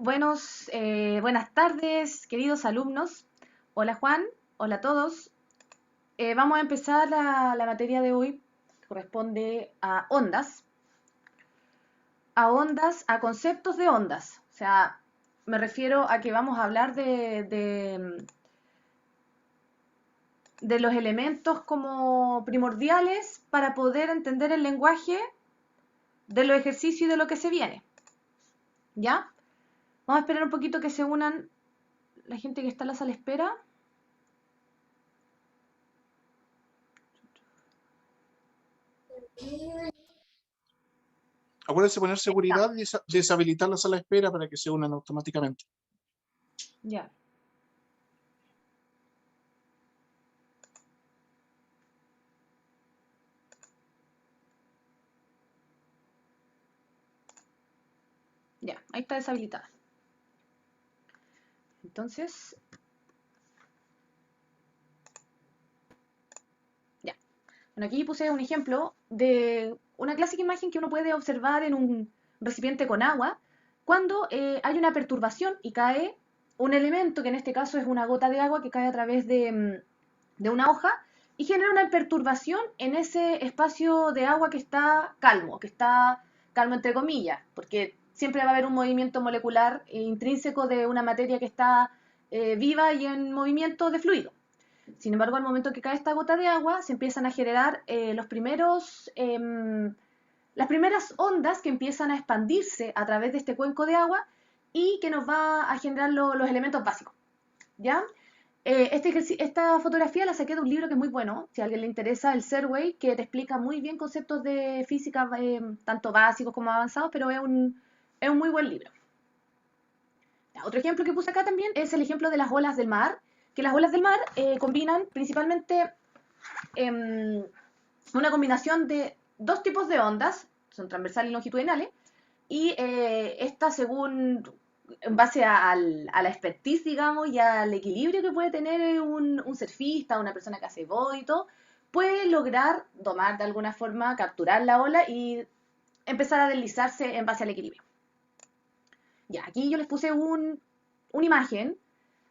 Buenas tardes, queridos alumnos. Hola Juan, hola a todos. Vamos a empezar la materia de hoy. Corresponde a conceptos de ondas. O sea, me refiero a que vamos a hablar de los elementos como primordiales para poder entender el lenguaje de los ejercicios y de lo que se viene. ¿Ya? Vamos a esperar un poquito que se unan la gente que está en la sala de espera. Acuérdense de poner Ahí está. seguridad y deshabilitar la sala de espera para que se unan automáticamente. Ya. Ya, ahí está deshabilitada. Entonces, ya. Bueno, aquí puse un ejemplo de una clásica imagen que uno puede observar en un recipiente con agua cuando hay una perturbación y cae un elemento, que en este caso es una gota de agua que cae a través de una hoja y genera una perturbación en ese espacio de agua que está calmo entre comillas, porque siempre va a haber un movimiento molecular intrínseco de una materia que está viva y en movimiento de fluido. Sin embargo, al momento que cae esta gota de agua, se empiezan a generar las primeras ondas que empiezan a expandirse a través de este cuenco de agua y que nos va a generar los elementos básicos. ¿Ya? Esta fotografía la saqué de un libro que es muy bueno, si a alguien le interesa, el Serway, que te explica muy bien conceptos de física, tanto básicos como avanzados, pero es un muy buen libro. Otro ejemplo que puse acá también es el ejemplo de las olas del mar, que las olas del mar combinan principalmente eh, una combinación de dos tipos de ondas, son transversales y longitudinales, y esta según, en base a la expertise, digamos, y al equilibrio que puede tener un surfista, una persona que hace body y todo, puede lograr domar de alguna forma, capturar la ola y empezar a deslizarse en base al equilibrio. Ya, aquí yo les puse una imagen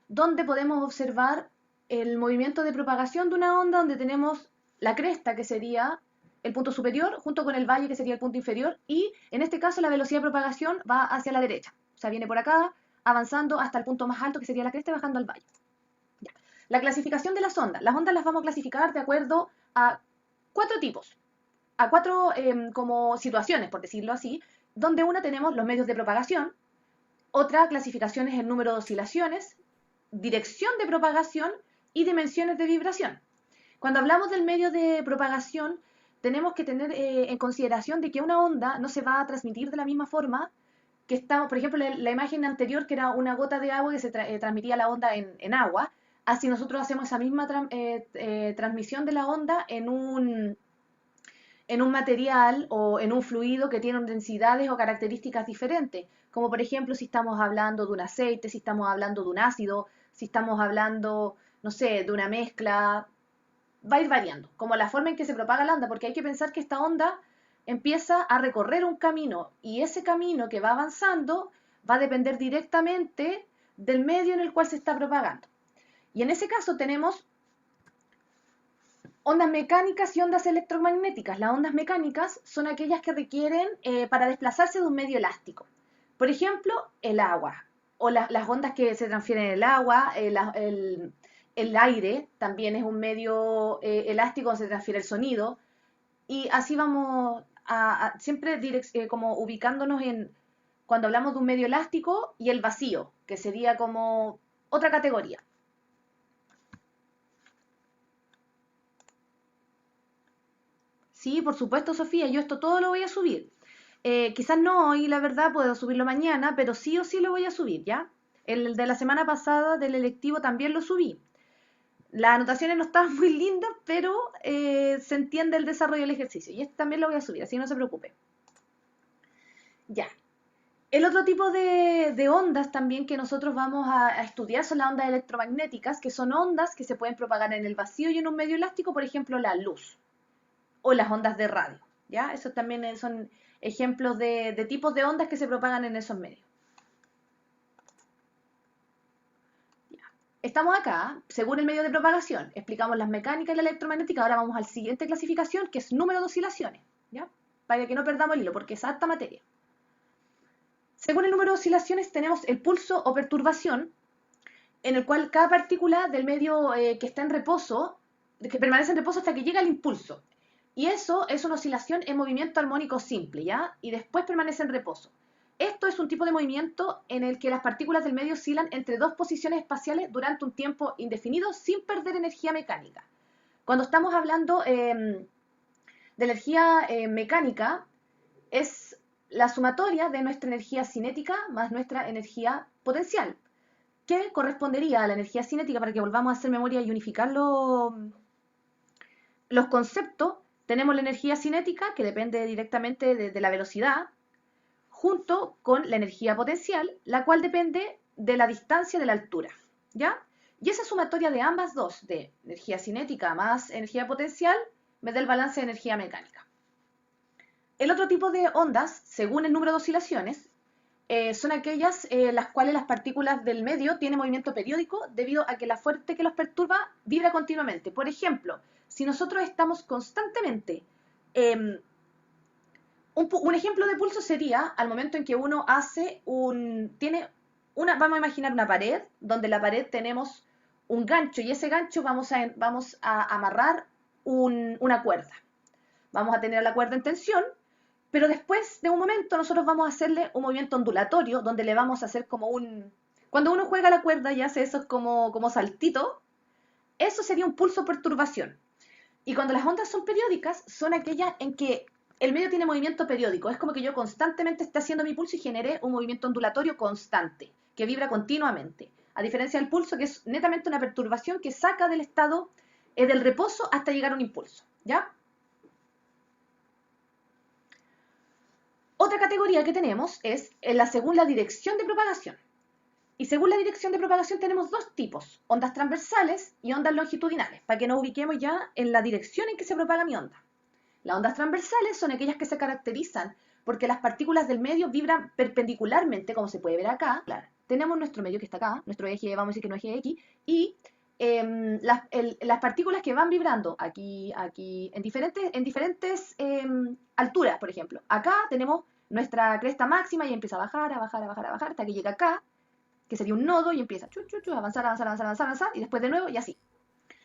donde podemos observar el movimiento de propagación de una onda donde tenemos la cresta, que sería el punto superior, junto con el valle, que sería el punto inferior, y en este caso la velocidad de propagación va hacia la derecha. O sea, viene por acá, avanzando hasta el punto más alto, que sería la cresta, y bajando al valle. Ya. La clasificación de las ondas. Las ondas las vamos a clasificar de acuerdo a cuatro tipos, a cuatro como situaciones, por decirlo así, donde una tenemos los medios de propagación, otra clasificación es el número de oscilaciones, dirección de propagación y dimensiones de vibración. Cuando hablamos del medio de propagación, tenemos que tener en consideración de que una onda no se va a transmitir de la misma forma que está, por ejemplo, la imagen anterior, que era una gota de agua que se transmitía la onda en agua, así nosotros hacemos esa misma transmisión de la onda en un material o en un fluido que tiene densidades o características diferentes, como por ejemplo si estamos hablando de un aceite, si estamos hablando de un ácido, si estamos hablando, no sé, de una mezcla, va a ir variando, como la forma en que se propaga la onda, porque hay que pensar que esta onda empieza a recorrer un camino y ese camino que va avanzando va a depender directamente del medio en el cual se está propagando. Y en ese caso tenemos ondas mecánicas y ondas electromagnéticas. Las ondas mecánicas son aquellas que requieren para desplazarse de un medio elástico. Por ejemplo, el agua o las ondas que se transfieren en el agua, el aire también es un medio elástico donde se transfiere el sonido. Y así vamos siempre como ubicándonos en cuando hablamos de un medio elástico y el vacío, que sería como otra categoría. Sí, por supuesto, Sofía, yo esto todo lo voy a subir. Quizás no hoy, la verdad, puedo subirlo mañana, pero sí o sí lo voy a subir, ¿ya? El de la semana pasada del electivo también lo subí. Las anotaciones no estaban muy lindas, pero se entiende el desarrollo del ejercicio. Y este también lo voy a subir, así que no se preocupe. Ya. El otro tipo de ondas también que nosotros vamos a estudiar son las ondas electromagnéticas, que son ondas que se pueden propagar en el vacío y en un medio elástico, por ejemplo, la luz o las ondas de radio, ¿ya? Esos también son ejemplos de tipos de ondas que se propagan en esos medios. Estamos acá, según el medio de propagación, explicamos las mecánicas y la electromagnética, ahora vamos a la siguiente clasificación, que es número de oscilaciones, ¿ya? Para que no perdamos el hilo, porque es harta materia. Según el número de oscilaciones tenemos el pulso o perturbación, en el cual cada partícula del medio que está en reposo, que permanece en reposo hasta que llega el impulso. Y eso es una oscilación en movimiento armónico simple, ¿ya? Y después permanece en reposo. Esto es un tipo de movimiento en el que las partículas del medio oscilan entre dos posiciones espaciales durante un tiempo indefinido sin perder energía mecánica. Cuando estamos hablando de energía mecánica, es la sumatoria de nuestra energía cinética más nuestra energía potencial, que correspondería a la energía cinética, para que volvamos a hacer memoria y unificar los conceptos. Tenemos la energía cinética, que depende directamente de la velocidad, junto con la energía potencial, la cual depende de la distancia de la altura, ¿ya? Y esa sumatoria de ambas dos, de energía cinética más energía potencial, me da el balance de energía mecánica. El otro tipo de ondas, según el número de oscilaciones, son aquellas las cuales las partículas del medio tienen movimiento periódico debido a que la fuente que los perturba vibra continuamente. Por ejemplo, si nosotros estamos constantemente... un ejemplo de pulso sería al momento en que uno vamos a imaginar una pared, donde en la pared tenemos un gancho, y ese gancho vamos a amarrar una cuerda. Vamos a tener la cuerda en tensión, pero después de un momento nosotros vamos a hacerle un movimiento ondulatorio, donde le vamos a hacer como cuando uno juega la cuerda y hace eso como saltito, eso sería un pulso perturbación. Y cuando las ondas son periódicas, son aquellas en que el medio tiene movimiento periódico. Es como que yo constantemente esté haciendo mi pulso y genere un movimiento ondulatorio constante, que vibra continuamente. A diferencia del pulso, que es netamente una perturbación que saca del estado del reposo hasta llegar a un impulso, ¿ya? Otra categoría que tenemos es según la dirección de propagación. Y según la dirección de propagación tenemos dos tipos, ondas transversales y ondas longitudinales, para que nos ubiquemos ya en la dirección en que se propaga mi onda. Las ondas transversales son aquellas que se caracterizan porque las partículas del medio vibran perpendicularmente, como se puede ver acá. Claro, tenemos nuestro medio que está acá, nuestro eje, vamos a decir que no es eje X, y las partículas que van vibrando aquí, en diferentes alturas, por ejemplo. Acá tenemos nuestra cresta máxima y empieza a bajar, a bajar, a bajar, a bajar, hasta que llega acá, que sería un nodo, y empieza a avanzar, avanzar, avanzar, avanzar, avanzar, y después de nuevo, y así.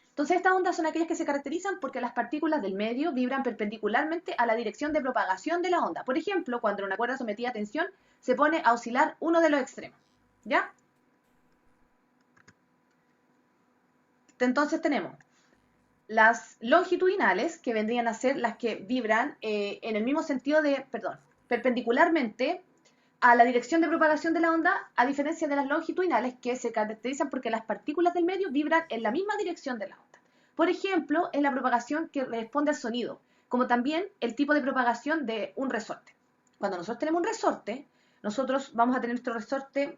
Entonces estas ondas son aquellas que se caracterizan porque las partículas del medio vibran perpendicularmente a la dirección de propagación de la onda. Por ejemplo, cuando una cuerda sometida a tensión se pone a oscilar uno de los extremos, ¿ya? Entonces tenemos las longitudinales, que vendrían a ser las que vibran en el mismo sentido perpendicularmente a la dirección de propagación de la onda, a diferencia de las longitudinales, que se caracterizan porque las partículas del medio vibran en la misma dirección de la onda. Por ejemplo, en la propagación que responde al sonido, como también el tipo de propagación de un resorte. Cuando nosotros tenemos un resorte, nosotros vamos a tener nuestro resorte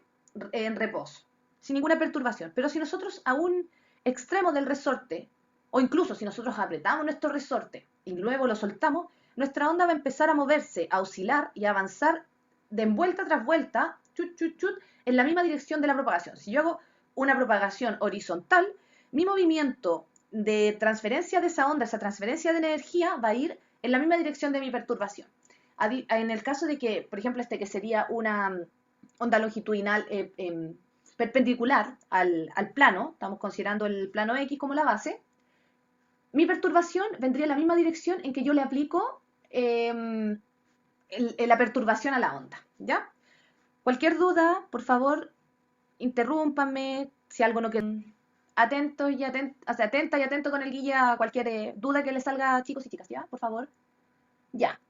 en reposo, sin ninguna perturbación. Pero si nosotros a un extremo del resorte, o incluso si nosotros apretamos nuestro resorte y luego lo soltamos, nuestra onda va a empezar a moverse, a oscilar y a avanzar de vuelta tras vuelta, chut, chut, chut, en la misma dirección de la propagación. Si yo hago una propagación horizontal, mi movimiento de transferencia de esa onda, esa transferencia de energía, va a ir en la misma dirección de mi perturbación. En el caso de que, por ejemplo, que sería una onda longitudinal perpendicular al plano, estamos considerando el plano X como la base, mi perturbación vendría en la misma dirección en que yo le aplico la perturbación a la onda, ¿ya? Cualquier duda, por favor, interrúmpanme, si algo no queda. Atentos y atenta y atento con el guía a cualquier duda que les salga, chicos y chicas, ¿ya? Por favor. Ya.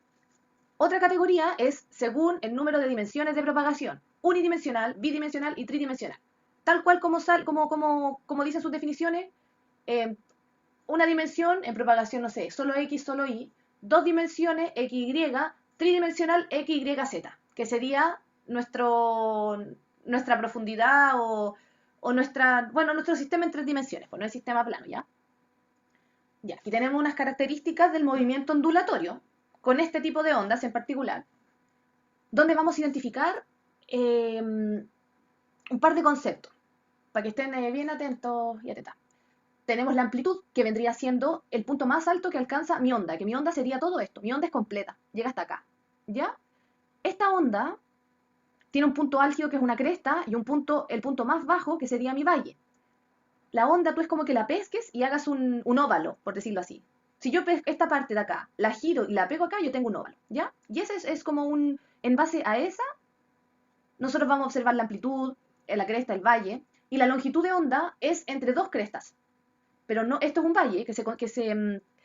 Otra categoría es según el número de dimensiones de propagación, unidimensional, bidimensional y tridimensional. Tal cual como dicen sus definiciones, una dimensión en propagación, no sé, solo X, solo Y, dos dimensiones, X, Y, tridimensional, X, Y, Z, que sería nuestra profundidad o nuestro sistema en tres dimensiones, pues no el sistema plano, ¿ya? Ya, aquí tenemos unas características del movimiento ondulatorio, con este tipo de ondas en particular, donde vamos a identificar un par de conceptos, para que estén bien atentos y atentas. Tenemos la amplitud, que vendría siendo el punto más alto que alcanza mi onda, que mi onda sería todo esto. Mi onda es completa, llega hasta acá. ¿Ya? Esta onda tiene un punto álgido que es una cresta y el punto más bajo que sería mi valle. La onda tú es como que la pesques y hagas un óvalo, por decirlo así. Si yo pesco esta parte de acá, la giro y la pego acá, yo tengo un óvalo, ¿ya? Y ese es como en base a esa, nosotros vamos a observar la amplitud, la cresta, el valle, y la longitud de onda es entre dos crestas. Pero no, esto es un valle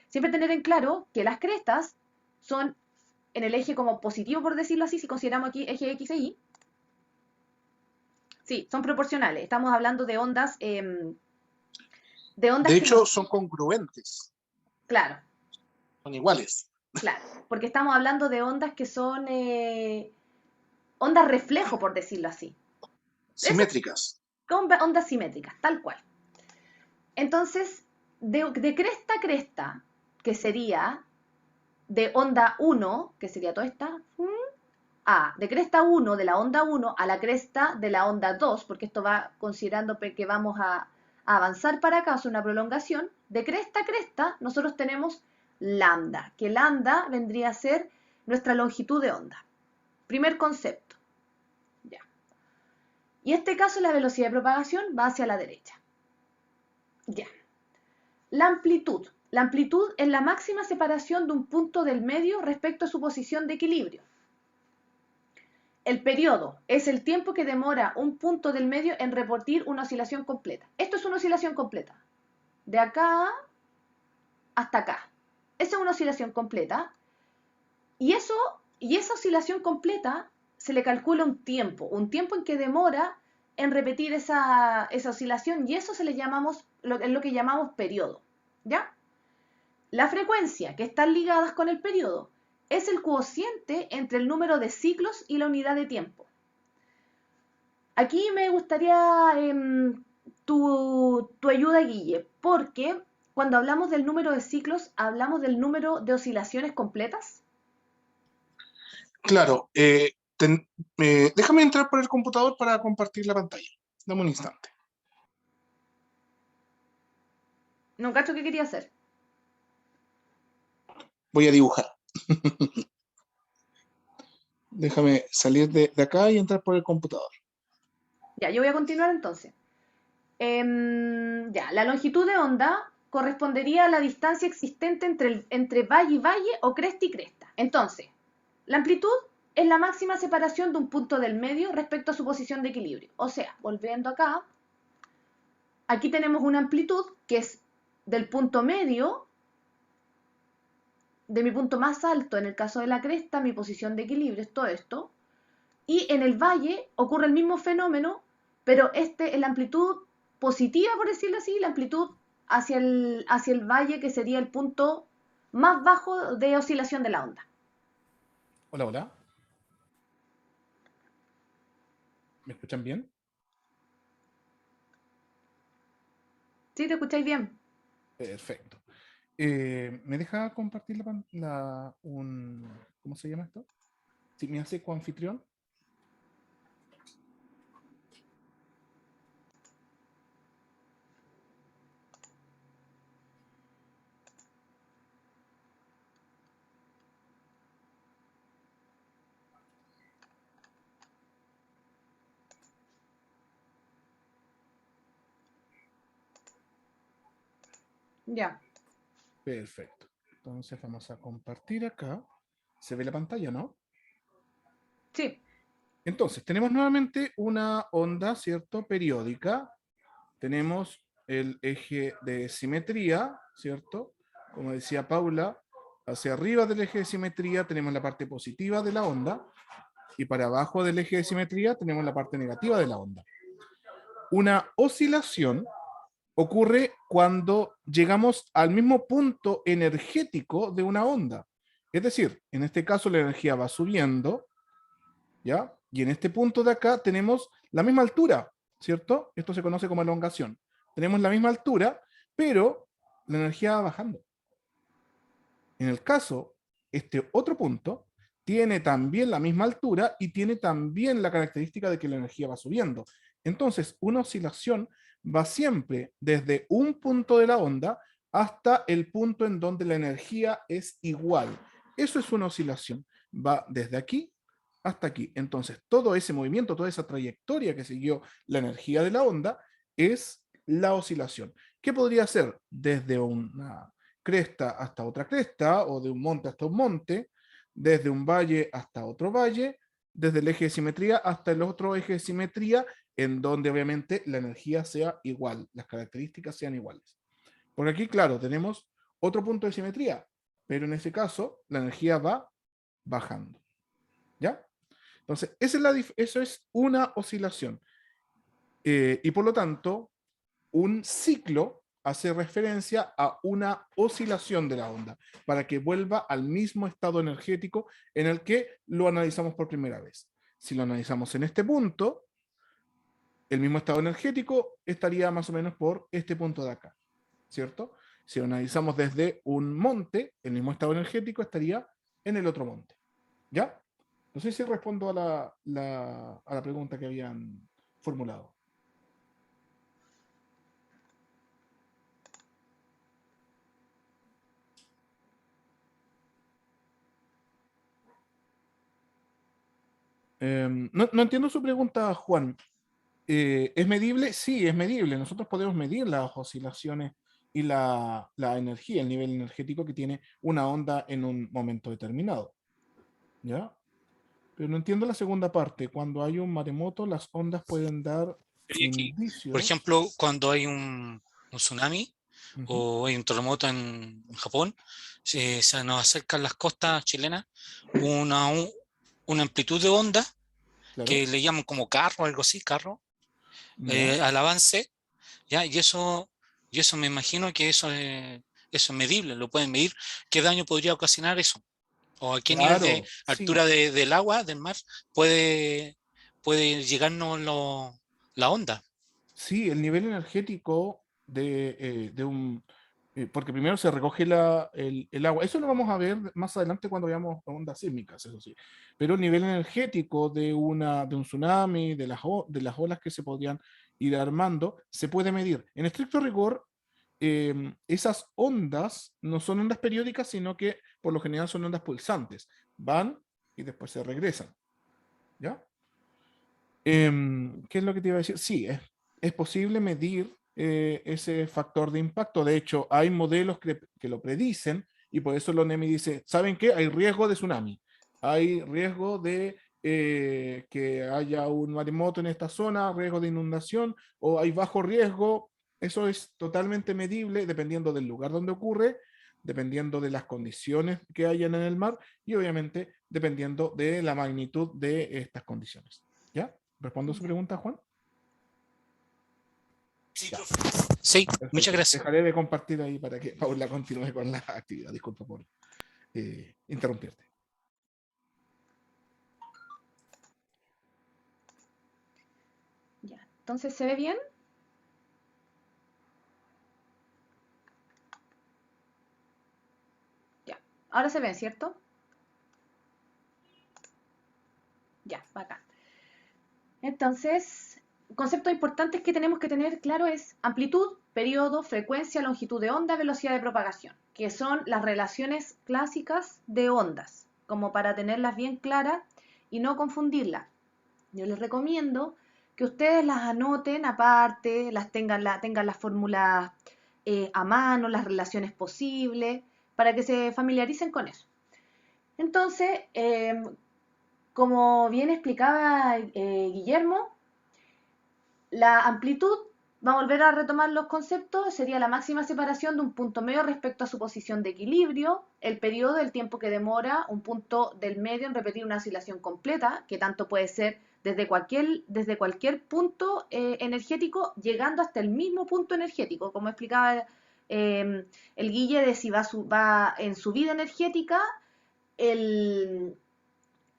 siempre tener en claro que las crestas son en el eje como positivo, por decirlo así, si consideramos aquí eje X e Y. Sí, son proporcionales. Estamos hablando de ondas, De que nos... hecho, son congruentes, Claro, son iguales, claro, porque estamos hablando de ondas que son ondas reflejo, por decirlo así. Eso, simétricas. ondas simétricas, tal cual. Entonces, de cresta a cresta, que sería de onda 1, que sería toda esta, de cresta 1, de la onda 1, a la cresta de la onda 2, porque esto va considerando que vamos a avanzar para acá, es una prolongación, de cresta a cresta nosotros tenemos lambda, que lambda vendría a ser nuestra longitud de onda. Primer concepto. Ya. Y en este caso la velocidad de propagación va hacia la derecha. Ya. La amplitud. La amplitud es la máxima separación de un punto del medio respecto a su posición de equilibrio. El periodo es el tiempo que demora un punto del medio en repetir una oscilación completa. Esto es una oscilación completa. De acá hasta acá. Esa es una oscilación completa. Y esa oscilación completa se le calcula un tiempo en que demora en repetir esa oscilación, y eso es lo que llamamos periodo. ¿Ya? La frecuencia, que están ligadas con el periodo, es el cociente entre el número de ciclos y la unidad de tiempo. Aquí me gustaría tu ayuda, Guille, porque cuando hablamos del número de ciclos, hablamos del número de oscilaciones completas. Claro, déjame entrar por el computador para compartir la pantalla. Dame un instante. No cacho qué quería hacer. Voy a dibujar. Déjame salir de acá y entrar por el computador. Ya, yo voy a continuar entonces. Ya, la longitud de onda correspondería a la distancia existente entre valle y valle o cresta y cresta. Entonces, la amplitud es la máxima separación de un punto del medio respecto a su posición de equilibrio. O sea, volviendo acá, aquí tenemos una amplitud que es del punto medio, de mi punto más alto, en el caso de la cresta, mi posición de equilibrio es todo esto. Y en el valle ocurre el mismo fenómeno, pero es la amplitud positiva, por decirlo así, la amplitud hacia el valle, que sería el punto más bajo de oscilación de la onda. Hola, hola. ¿Me escuchan bien? ¿Sí? ¿Te escucháis bien? Perfecto. ¿Me deja compartir ¿cómo se llama esto? Si me hace coanfitrión. Ya. Perfecto. Entonces vamos a compartir acá. ¿Se ve la pantalla, no? Sí. Entonces, tenemos nuevamente una onda, ¿cierto? Periódica. Tenemos el eje de simetría, ¿cierto? Como decía Paula, hacia arriba del eje de simetría tenemos la parte positiva de la onda y para abajo del eje de simetría tenemos la parte negativa de la onda. Una oscilación ocurre cuando llegamos al mismo punto energético de una onda. Es decir, en este caso la energía va subiendo, ¿ya? Y en este punto de acá tenemos la misma altura, ¿cierto? Esto se conoce como elongación. Tenemos la misma altura, pero la energía va bajando. En el caso, este otro punto tiene también la misma altura y tiene también la característica de que la energía va subiendo. Entonces, una oscilación va siempre desde un punto de la onda hasta el punto en donde la energía es igual. Eso es una oscilación. Va desde aquí hasta aquí. Entonces, todo ese movimiento, toda esa trayectoria que siguió la energía de la onda es la oscilación. ¿Qué podría ser? Desde una cresta hasta otra cresta, o de un monte hasta un monte, desde un valle hasta otro valle, desde el eje de simetría hasta el otro eje de simetría, en donde obviamente la energía sea igual, las características sean iguales. Por aquí, claro, tenemos otro punto de simetría, pero en ese caso la energía va bajando. ¿Ya? Entonces, eso es una oscilación. Y por lo tanto, un ciclo hace referencia a una oscilación de la onda, para que vuelva al mismo estado energético en el que lo analizamos por primera vez. Si lo analizamos en este punto, el mismo estado energético estaría más o menos por este punto de acá, ¿cierto? Si lo analizamos desde un monte, el mismo estado energético estaría en el otro monte. ¿Ya? No sé si respondo a la pregunta que habían formulado. No entiendo su pregunta, Juan. ¿Es medible? Sí, es medible. Nosotros podemos medir las oscilaciones y la energía, el nivel energético que tiene una onda en un momento determinado. ¿Ya? Pero no entiendo la segunda parte. Cuando hay un maremoto, las ondas pueden dar Sería que, indicios. por ejemplo, cuando hay un tsunami Ujú, o hay un terremoto en Japón, se nos acercan las costas chilenas una amplitud de onda claro. que le llaman como carro, algo así, carro, ¿Ya? al avance, ¿ya? Y eso me imagino que eso es medible, lo pueden medir. ¿Qué daño podría ocasionar eso? ¿O a qué nivel de Claro, altura sí. del agua, del mar, puede, puede llegarnos la onda? Sí, el nivel energético de un... porque primero se recoge el agua. Eso lo vamos a ver más adelante cuando veamos ondas sísmicas, eso sí. Pero el nivel energético de un tsunami, de las olas que se podrían ir armando, se puede medir. En estricto rigor, esas ondas no son ondas periódicas, sino que por lo general son ondas pulsantes. Van y después se regresan. ¿Ya? ¿Qué es lo que te iba a decir? Sí, es posible medir ese factor de impacto. De hecho, hay modelos que lo predicen y por eso la ONEMI dice, ¿saben qué? Hay riesgo de tsunami, hay riesgo de que haya un maremoto en esta zona, riesgo de inundación o hay bajo riesgo. Eso es totalmente medible dependiendo del lugar donde ocurre, dependiendo de las condiciones que hayan en el mar y obviamente dependiendo de la magnitud de estas condiciones. ¿Ya? ¿Respondo a su pregunta, Juan? Sí, Ya, profe. Sí, muchas perfecto. gracias. Dejaré de compartir ahí para que Paula continúe con la actividad. Disculpa por interrumpirte. Ya. Entonces, ¿se ve bien? Ya. Ahora se ven, ¿cierto? Ya, bacán. Entonces, conceptos importantes que tenemos que tener claro es amplitud, periodo, frecuencia, longitud de onda, velocidad de propagación, que son las relaciones clásicas de ondas, como para tenerlas bien claras y no confundirlas. Yo les recomiendo que ustedes las anoten aparte, tengan las fórmulas a mano, las relaciones posibles, para que se familiaricen con eso. Entonces, como bien explicaba Guillermo, la amplitud, va a volver a retomar los conceptos, sería la máxima separación de un punto medio respecto a su posición de equilibrio, el periodo, el tiempo que demora un punto del medio en repetir una oscilación completa, que tanto puede ser desde cualquier punto energético, llegando hasta el mismo punto energético, como explicaba el Guille, de si va en subida energética, el,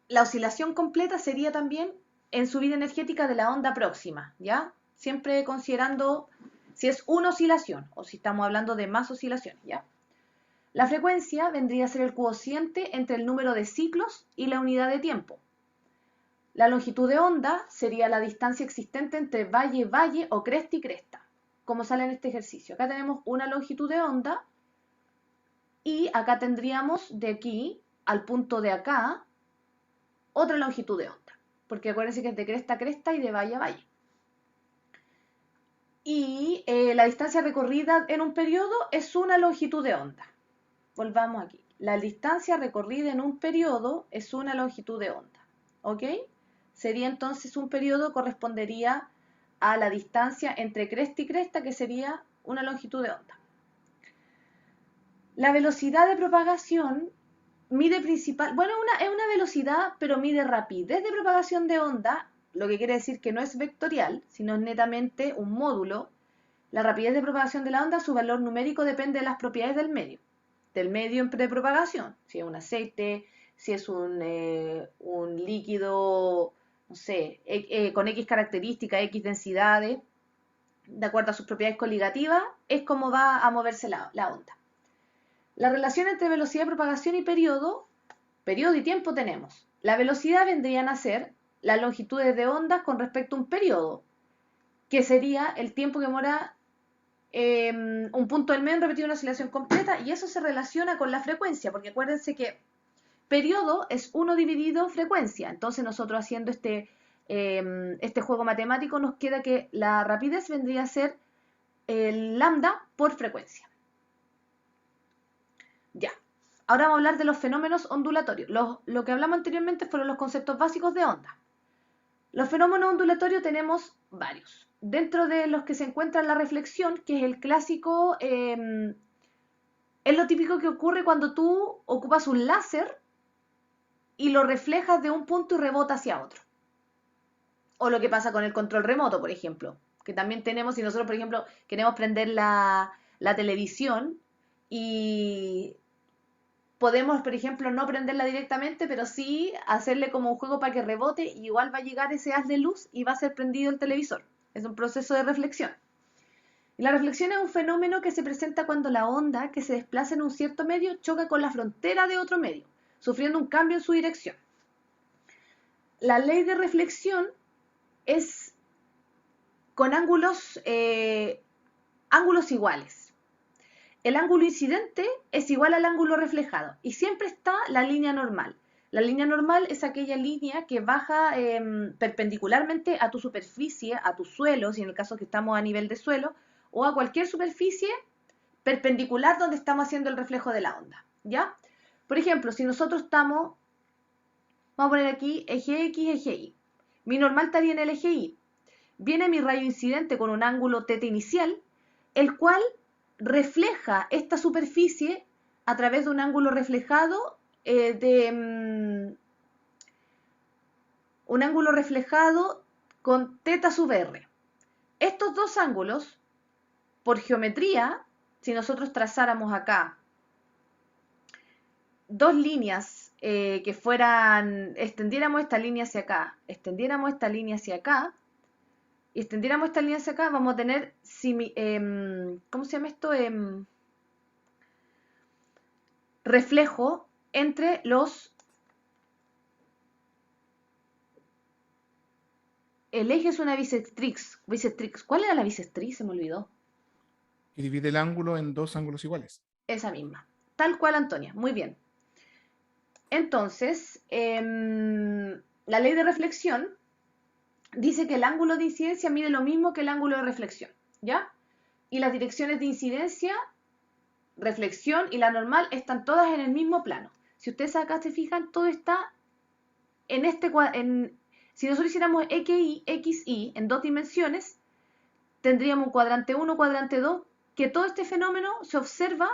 la oscilación completa sería también en subida energética de la onda próxima, ¿ya? Siempre considerando si es una oscilación o si estamos hablando de más oscilaciones, ¿ya? La frecuencia vendría a ser el cociente entre el número de ciclos y la unidad de tiempo. La longitud de onda sería la distancia existente entre valle-valle o cresta y cresta. como sale en este ejercicio. Acá tenemos una longitud de onda y acá tendríamos de aquí al punto de acá otra longitud de onda, porque acuérdense que es de cresta a cresta y de valle a valle. Y la distancia recorrida en un periodo es una longitud de onda. Volvamos aquí. La distancia recorrida en un periodo es una longitud de onda. ¿Ok? Sería entonces un periodo correspondería a la distancia entre cresta y cresta, que sería una longitud de onda. La velocidad de propagación mide es una velocidad, pero mide rapidez de propagación de onda, lo que quiere decir que no es vectorial, sino es netamente un módulo. La rapidez de propagación de la onda, su valor numérico depende de las propiedades del medio de propagación, si es un aceite, si es un líquido, no sé, con X características, X densidades, de acuerdo a sus propiedades coligativas, es como va a moverse la onda. La relación entre velocidad de propagación y periodo y tiempo tenemos. La velocidad vendrían a ser las longitudes de ondas con respecto a un periodo, que sería el tiempo que demora un punto del medio en repetir una oscilación completa, y eso se relaciona con la frecuencia, porque acuérdense que periodo es 1 dividido frecuencia. Entonces nosotros haciendo este juego matemático nos queda que la rapidez vendría a ser el lambda por frecuencia. Ya. Ahora vamos a hablar de los fenómenos ondulatorios. Lo que hablamos anteriormente fueron los conceptos básicos de onda. Los fenómenos ondulatorios tenemos varios. Dentro de los que se encuentra la reflexión, que es el clásico, es lo típico que ocurre cuando tú ocupas un láser y lo reflejas de un punto y rebota hacia otro. O lo que pasa con el control remoto, por ejemplo, que también tenemos, si nosotros, por ejemplo, queremos prender la televisión y podemos, por ejemplo, no prenderla directamente, pero sí hacerle como un juego para que rebote y igual va a llegar ese haz de luz y va a ser prendido el televisor. Es un proceso de reflexión. Y la reflexión es un fenómeno que se presenta cuando la onda que se desplaza en un cierto medio choca con la frontera de otro medio, sufriendo un cambio en su dirección. La ley de reflexión es con ángulos iguales. El ángulo incidente es igual al ángulo reflejado y siempre está la línea normal. La línea normal es aquella línea que baja perpendicularmente a tu superficie, a tu suelo, si en el caso que estamos a nivel de suelo, o a cualquier superficie perpendicular donde estamos haciendo el reflejo de la onda, ¿ya? Por ejemplo, si nosotros estamos, vamos a poner aquí eje X, eje Y. Mi normal estaría en el eje Y. Viene mi rayo incidente con un ángulo θ inicial, el cual refleja esta superficie a través de un ángulo reflejado un ángulo reflejado con θ sub r. Estos dos ángulos, por geometría, si nosotros trazáramos acá dos líneas que fueran, extendiéramos esta línea hacia acá, extendiéramos esta línea hacia acá, y extendiéramos esta línea hacia acá, vamos a tener, ¿cómo se llama esto? Reflejo entre los... El eje es una bisectrix. ¿Cuál era la bisectrix? Se me olvidó. Y divide el ángulo en dos ángulos iguales. Esa misma. Tal cual, Antonia. Muy bien. Entonces, la ley de reflexión dice que el ángulo de incidencia mide lo mismo que el ángulo de reflexión, ¿ya? Y las direcciones de incidencia, reflexión y la normal están todas en el mismo plano. Si ustedes acá se fijan, todo está en este cuadro. Si nosotros hiciéramos XY en dos dimensiones, tendríamos un cuadrante 1, cuadrante 2, que todo este fenómeno se observa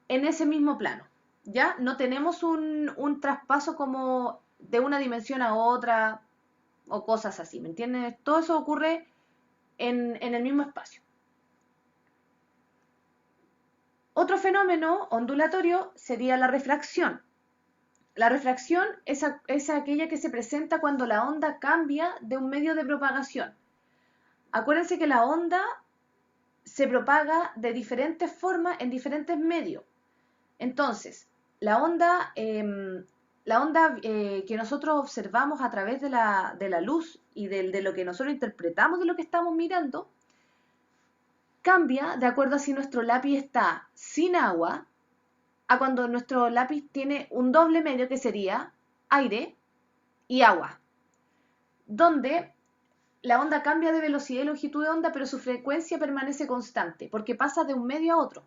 en ese mismo plano, ¿ya? No tenemos un traspaso como de una dimensión a otra o cosas así, ¿me entienden? Todo eso ocurre en el mismo espacio. Otro fenómeno ondulatorio sería la refracción. La refracción es aquella que se presenta cuando la onda cambia de un medio de propagación. Acuérdense que la onda se propaga de diferentes formas en diferentes medios. Entonces, la onda que nosotros observamos a través de la luz y de lo que nosotros interpretamos de lo que estamos mirando, cambia de acuerdo a si nuestro lápiz está sin agua, a cuando nuestro lápiz tiene un doble medio que sería aire y agua, donde la onda cambia de velocidad y longitud de onda, pero su frecuencia permanece constante, porque pasa de un medio a otro.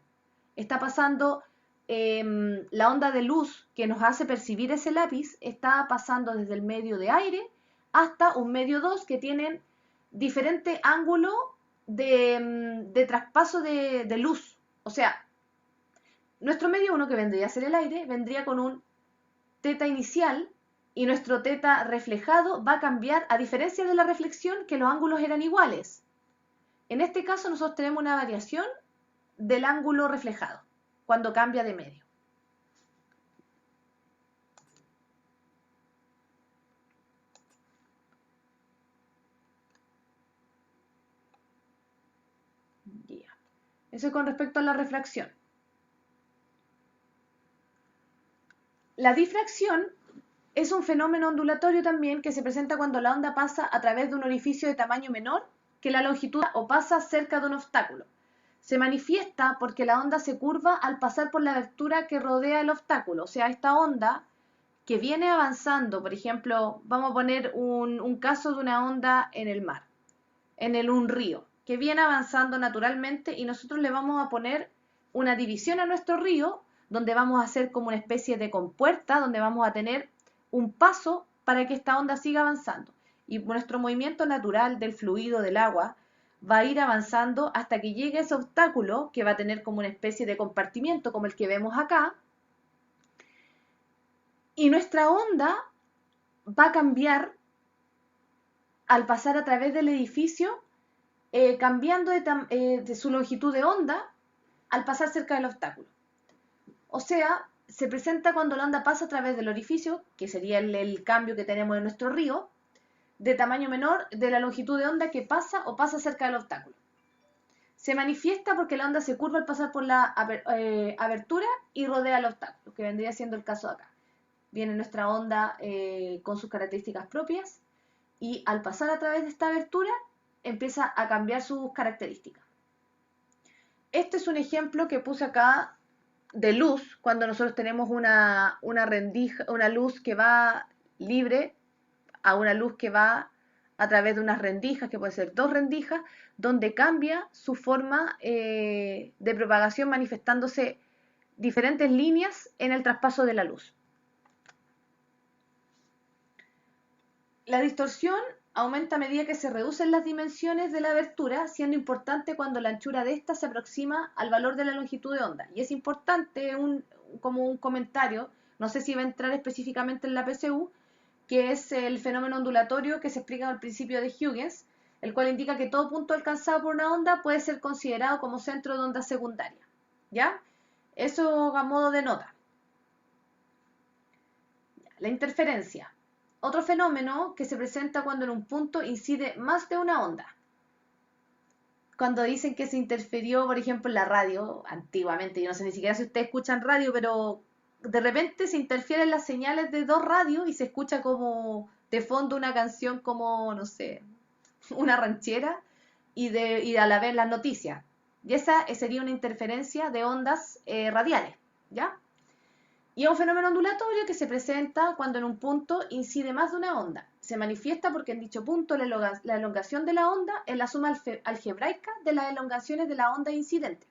Está pasando la onda de luz que nos hace percibir ese lápiz, está pasando desde el medio de aire hasta un medio 2 que tienen diferente ángulo de traspaso de luz. O sea, nuestro medio 1, que vendría a ser el aire, vendría con un teta inicial y nuestro teta reflejado va a cambiar, a diferencia de la reflexión, que los ángulos eran iguales. En este caso nosotros tenemos una variación del ángulo reflejado cuando cambia de medio. Eso es con respecto a la refracción. La difracción es un fenómeno ondulatorio también que se presenta cuando la onda pasa a través de un orificio de tamaño menor que la longitud o pasa cerca de un obstáculo. Se manifiesta porque la onda se curva al pasar por la abertura que rodea el obstáculo. O sea, esta onda que viene avanzando, por ejemplo, vamos a poner un caso de una onda en el mar, un río, que viene avanzando naturalmente y nosotros le vamos a poner una división a nuestro río, donde vamos a hacer como una especie de compuerta, donde vamos a tener un paso para que esta onda siga avanzando. Y nuestro movimiento natural del fluido del agua va a ir avanzando hasta que llegue ese obstáculo que va a tener como una especie de compartimiento como el que vemos acá. Y nuestra onda va a cambiar al pasar a través del edificio, cambiando de su longitud de onda al pasar cerca del obstáculo. O sea, se presenta cuando la onda pasa a través del orificio, que sería el cambio que tenemos en nuestro río, de tamaño menor de la longitud de onda que pasa o pasa cerca del obstáculo. Se manifiesta porque la onda se curva al pasar por la abertura y rodea el obstáculo, que vendría siendo el caso de acá. Viene nuestra onda con sus características propias y al pasar a través de esta abertura empieza a cambiar sus características. Este es un ejemplo que puse acá de luz, cuando nosotros tenemos una rendija, una luz que va libre a una luz que va a través de unas rendijas, que pueden ser 2 rendijas, donde cambia su forma de propagación manifestándose diferentes líneas en el traspaso de la luz. La distorsión aumenta a medida que se reducen las dimensiones de la abertura, siendo importante cuando la anchura de esta se aproxima al valor de la longitud de onda. Y es importante, como un comentario, no sé si va a entrar específicamente en la PSU, que es el fenómeno ondulatorio que se explica al principio de Huygens, el cual indica que todo punto alcanzado por una onda puede ser considerado como centro de onda secundaria. ¿Ya? Eso a modo de nota. La interferencia. Otro fenómeno que se presenta cuando en un punto incide más de una onda. Cuando dicen que se interfirió, por ejemplo, en la radio, antiguamente, yo no sé ni siquiera si ustedes escuchan radio, pero de repente se interfieren las señales de 2 radios y se escucha como de fondo una canción como, no sé, una ranchera y a la vez las noticias. Y esa sería una interferencia de ondas radiales, ¿ya? Y es un fenómeno ondulatorio que se presenta cuando en un punto incide más de una onda. Se manifiesta porque en dicho punto la elongación de la onda es la suma algebraica de las elongaciones de la onda incidente.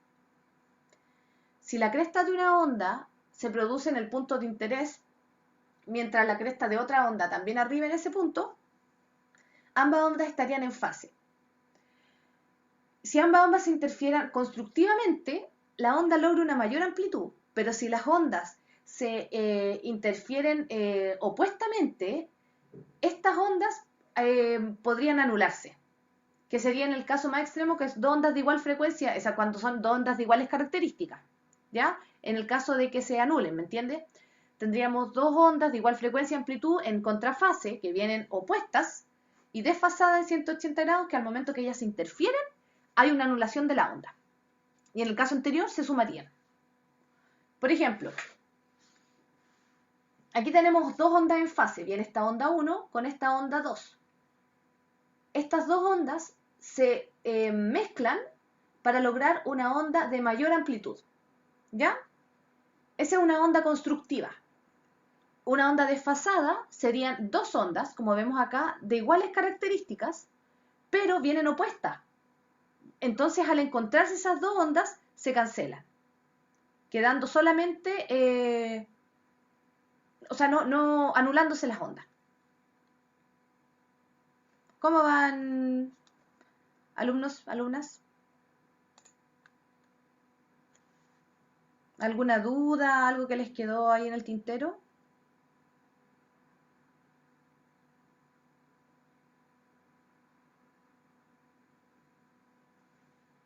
Si la cresta de una onda se produce en el punto de interés, mientras la cresta de otra onda también arriba en ese punto, ambas ondas estarían en fase. Si ambas ondas se interfieran constructivamente, la onda logra una mayor amplitud, pero si las ondas se interfieren opuestamente, estas ondas podrían anularse, que sería en el caso más extremo, que es 2 ondas de igual frecuencia, esa cuando son 2 ondas de iguales características, ¿ya? En el caso de que se anulen, ¿me entiendes? Tendríamos 2 ondas de igual frecuencia y amplitud en contrafase, que vienen opuestas, y desfasadas en 180 grados, que al momento que ellas se interfieren, hay una anulación de la onda. Y en el caso anterior se sumarían. Por ejemplo, aquí tenemos 2 ondas en fase, viene esta onda 1 con esta onda 2. Estas 2 ondas se mezclan para lograr una onda de mayor amplitud. ¿Ya? Esa es una onda constructiva. Una onda desfasada serían dos ondas, como vemos acá, de iguales características, pero vienen opuestas. Entonces, al encontrarse esas dos ondas, se cancelan, quedando solamente, no anulándose las ondas. ¿Cómo van, alumnos, alumnas? ¿Alguna duda, algo que les quedó ahí en el tintero?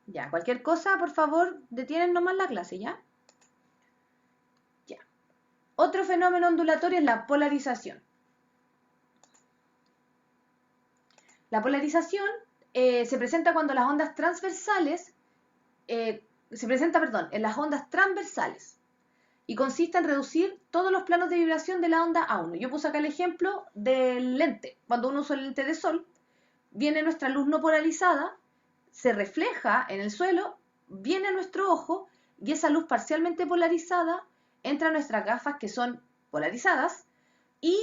Ya, cualquier cosa, por favor, detienen nomás la clase, ¿ya? Ya. Otro fenómeno ondulatorio es la polarización. La polarización se presenta cuando las ondas transversales, en las ondas transversales, y consiste en reducir todos los planos de vibración de la onda a uno. Yo puse acá el ejemplo del lente. Cuando uno usa el lente de sol, viene nuestra luz no polarizada, se refleja en el suelo, viene a nuestro ojo, y esa luz parcialmente polarizada entra a nuestras gafas, que son polarizadas, y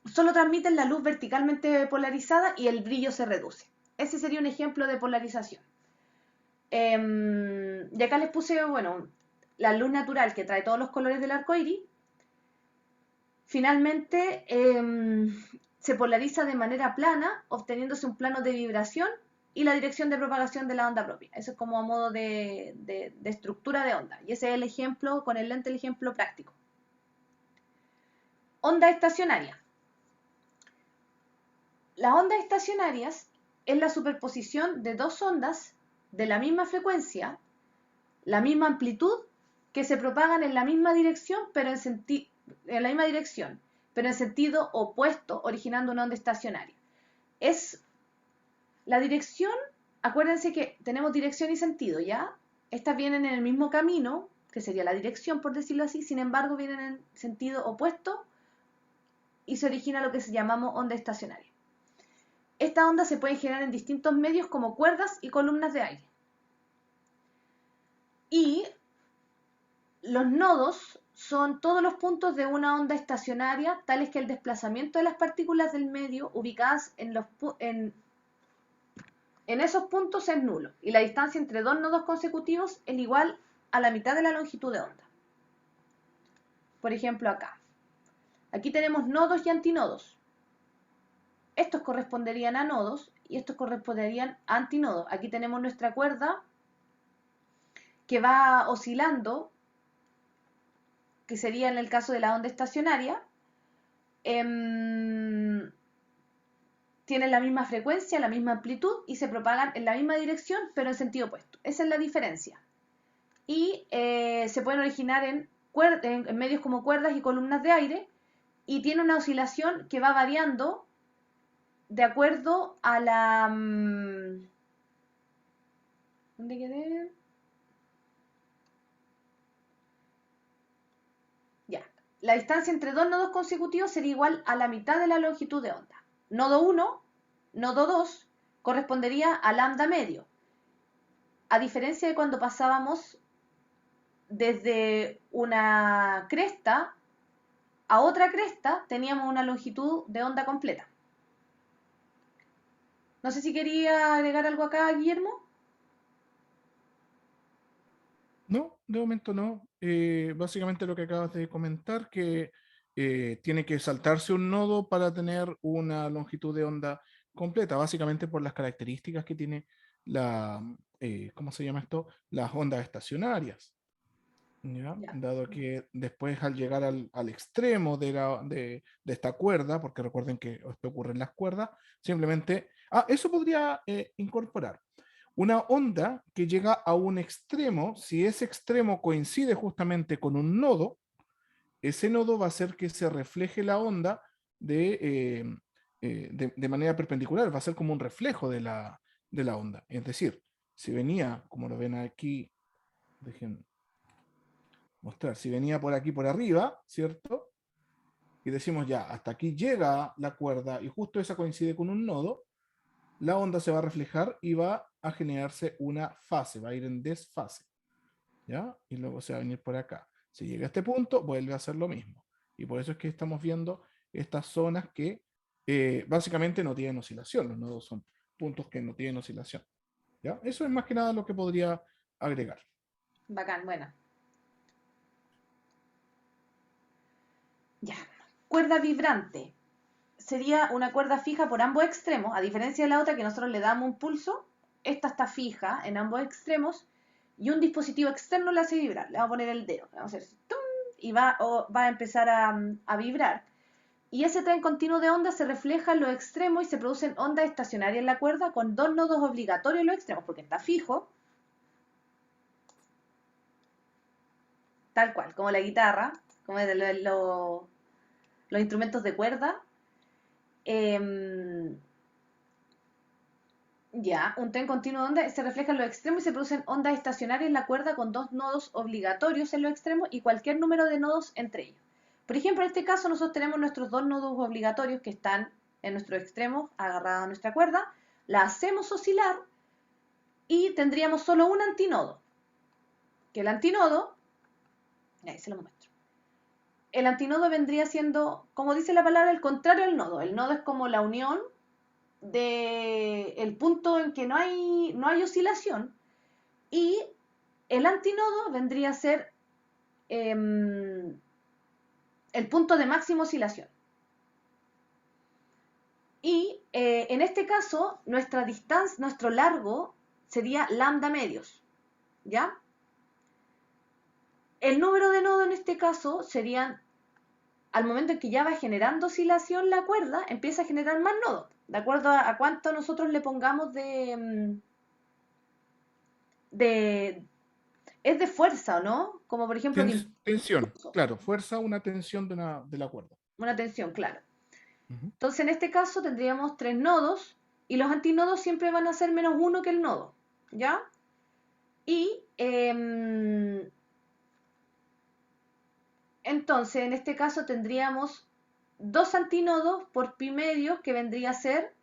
solo transmiten la luz verticalmente polarizada y el brillo se reduce. Ese sería un ejemplo de polarización. Y acá les puse, bueno, la luz natural que trae todos los colores del arco iris. Finalmente se polariza de manera plana, obteniéndose un plano de vibración y la dirección de propagación de la onda propia. Eso es como a modo de estructura de onda. Y ese es el ejemplo, con el lente, el ejemplo práctico. Onda estacionaria. Las ondas estacionarias es la superposición de dos ondas de la misma frecuencia, la misma amplitud, que se propagan en la misma dirección, pero en sentido opuesto, originando una onda estacionaria. Es la dirección, acuérdense que tenemos dirección y sentido, ¿ya? Estas vienen en el mismo camino, que sería la dirección, por decirlo así, sin embargo vienen en sentido opuesto y se origina lo que llamamos onda estacionaria. Esta onda se puede generar en distintos medios como cuerdas y columnas de aire. Y los nodos son todos los puntos de una onda estacionaria, tales que el desplazamiento de las partículas del medio ubicadas en esos puntos es nulo, y la distancia entre dos nodos consecutivos es igual a la mitad de la longitud de onda. Por ejemplo, acá. Aquí tenemos nodos y antinodos. Estos corresponderían a nodos y estos corresponderían a antinodos. Aquí tenemos nuestra cuerda que va oscilando, que sería en el caso de la onda estacionaria. Tienen la misma frecuencia, la misma amplitud y se propagan en la misma dirección, pero en sentido opuesto. Esa es la diferencia. Y se pueden originar en medios como cuerdas y columnas de aire, y tiene una oscilación que va variando de acuerdo a la... ¿Dónde quedé? Ya. La distancia entre dos nodos consecutivos sería igual a la mitad de la longitud de onda. Nodo 1, nodo 2, correspondería a lambda medio. A diferencia de cuando pasábamos desde una cresta a otra cresta, teníamos una longitud de onda completa. No sé si quería agregar algo acá, Guillermo. No, de momento no. Básicamente lo que acabas de comentar, que tiene que saltarse un nodo para tener una longitud de onda completa, básicamente por las características que tiene ¿cómo se llama esto? Las ondas estacionarias. ¿Ya? Ya. Dado que después al llegar al extremo de esta cuerda, porque recuerden que esto ocurre en las cuerdas, simplemente, eso podría incorporar una onda que llega a un extremo. Si ese extremo coincide justamente con un nodo, ese nodo va a hacer que se refleje la onda de manera perpendicular, va a ser como un reflejo de la onda. Es decir, si venía, como lo ven aquí, dejen mostrar, si venía por aquí por arriba, ¿cierto? Y decimos ya, hasta aquí llega la cuerda y justo esa coincide con un nodo, la onda se va a reflejar y va a generarse una fase, va a ir en desfase, ¿ya? Y luego se va a venir por acá. Si llega a este punto, vuelve a hacer lo mismo. Y por eso es que estamos viendo estas zonas que básicamente no tienen oscilación. Los nodos son puntos que no tienen oscilación, ¿ya? Eso es más que nada lo que podría agregar. Bacán, bueno. Ya. Cuerda vibrante. Sería una cuerda fija por ambos extremos, a diferencia de la otra que nosotros le damos un pulso, esta está fija en ambos extremos y un dispositivo externo la hace vibrar. Le vamos a poner el dedo, le vamos a hacer ¡tum! Y va a empezar a vibrar. Y ese tren continuo de ondas se refleja en los extremos y se producen ondas estacionarias en la cuerda con dos nodos obligatorios en los extremos, porque está fijo, tal cual, como la guitarra, como los instrumentos de cuerda. Ya, un tren continuo de onda se refleja en los extremos y se producen ondas estacionarias en la cuerda con dos nodos obligatorios en los extremos y cualquier número de nodos entre ellos. Por ejemplo, en este caso nosotros tenemos nuestros dos nodos obligatorios que están en nuestros extremos agarrados a nuestra cuerda, la hacemos oscilar y tendríamos solo un antinodo. Que el antinodo, ahí se lo muestro. El antinodo vendría siendo, como dice la palabra, el contrario al nodo. El nodo es como la unión del punto en que no hay oscilación, y el antinodo vendría a ser el punto de máxima oscilación. Y en este caso, nuestra distancia, nuestro largo sería lambda medios, ¿ya? El número de nodos en este caso serían, al momento en que ya va generando oscilación la cuerda, empieza a generar más nodos, de acuerdo a cuánto nosotros le pongamos es de fuerza, ¿o no? Como por ejemplo Tensión, claro, fuerza, una tensión de la cuerda. una tensión, claro. Entonces en este caso tendríamos 3 nodos y los antinodos siempre van a ser menos 1 que el nodo, ¿ya? Y entonces en este caso tendríamos 2 antinodos por pi medios, que vendría a ser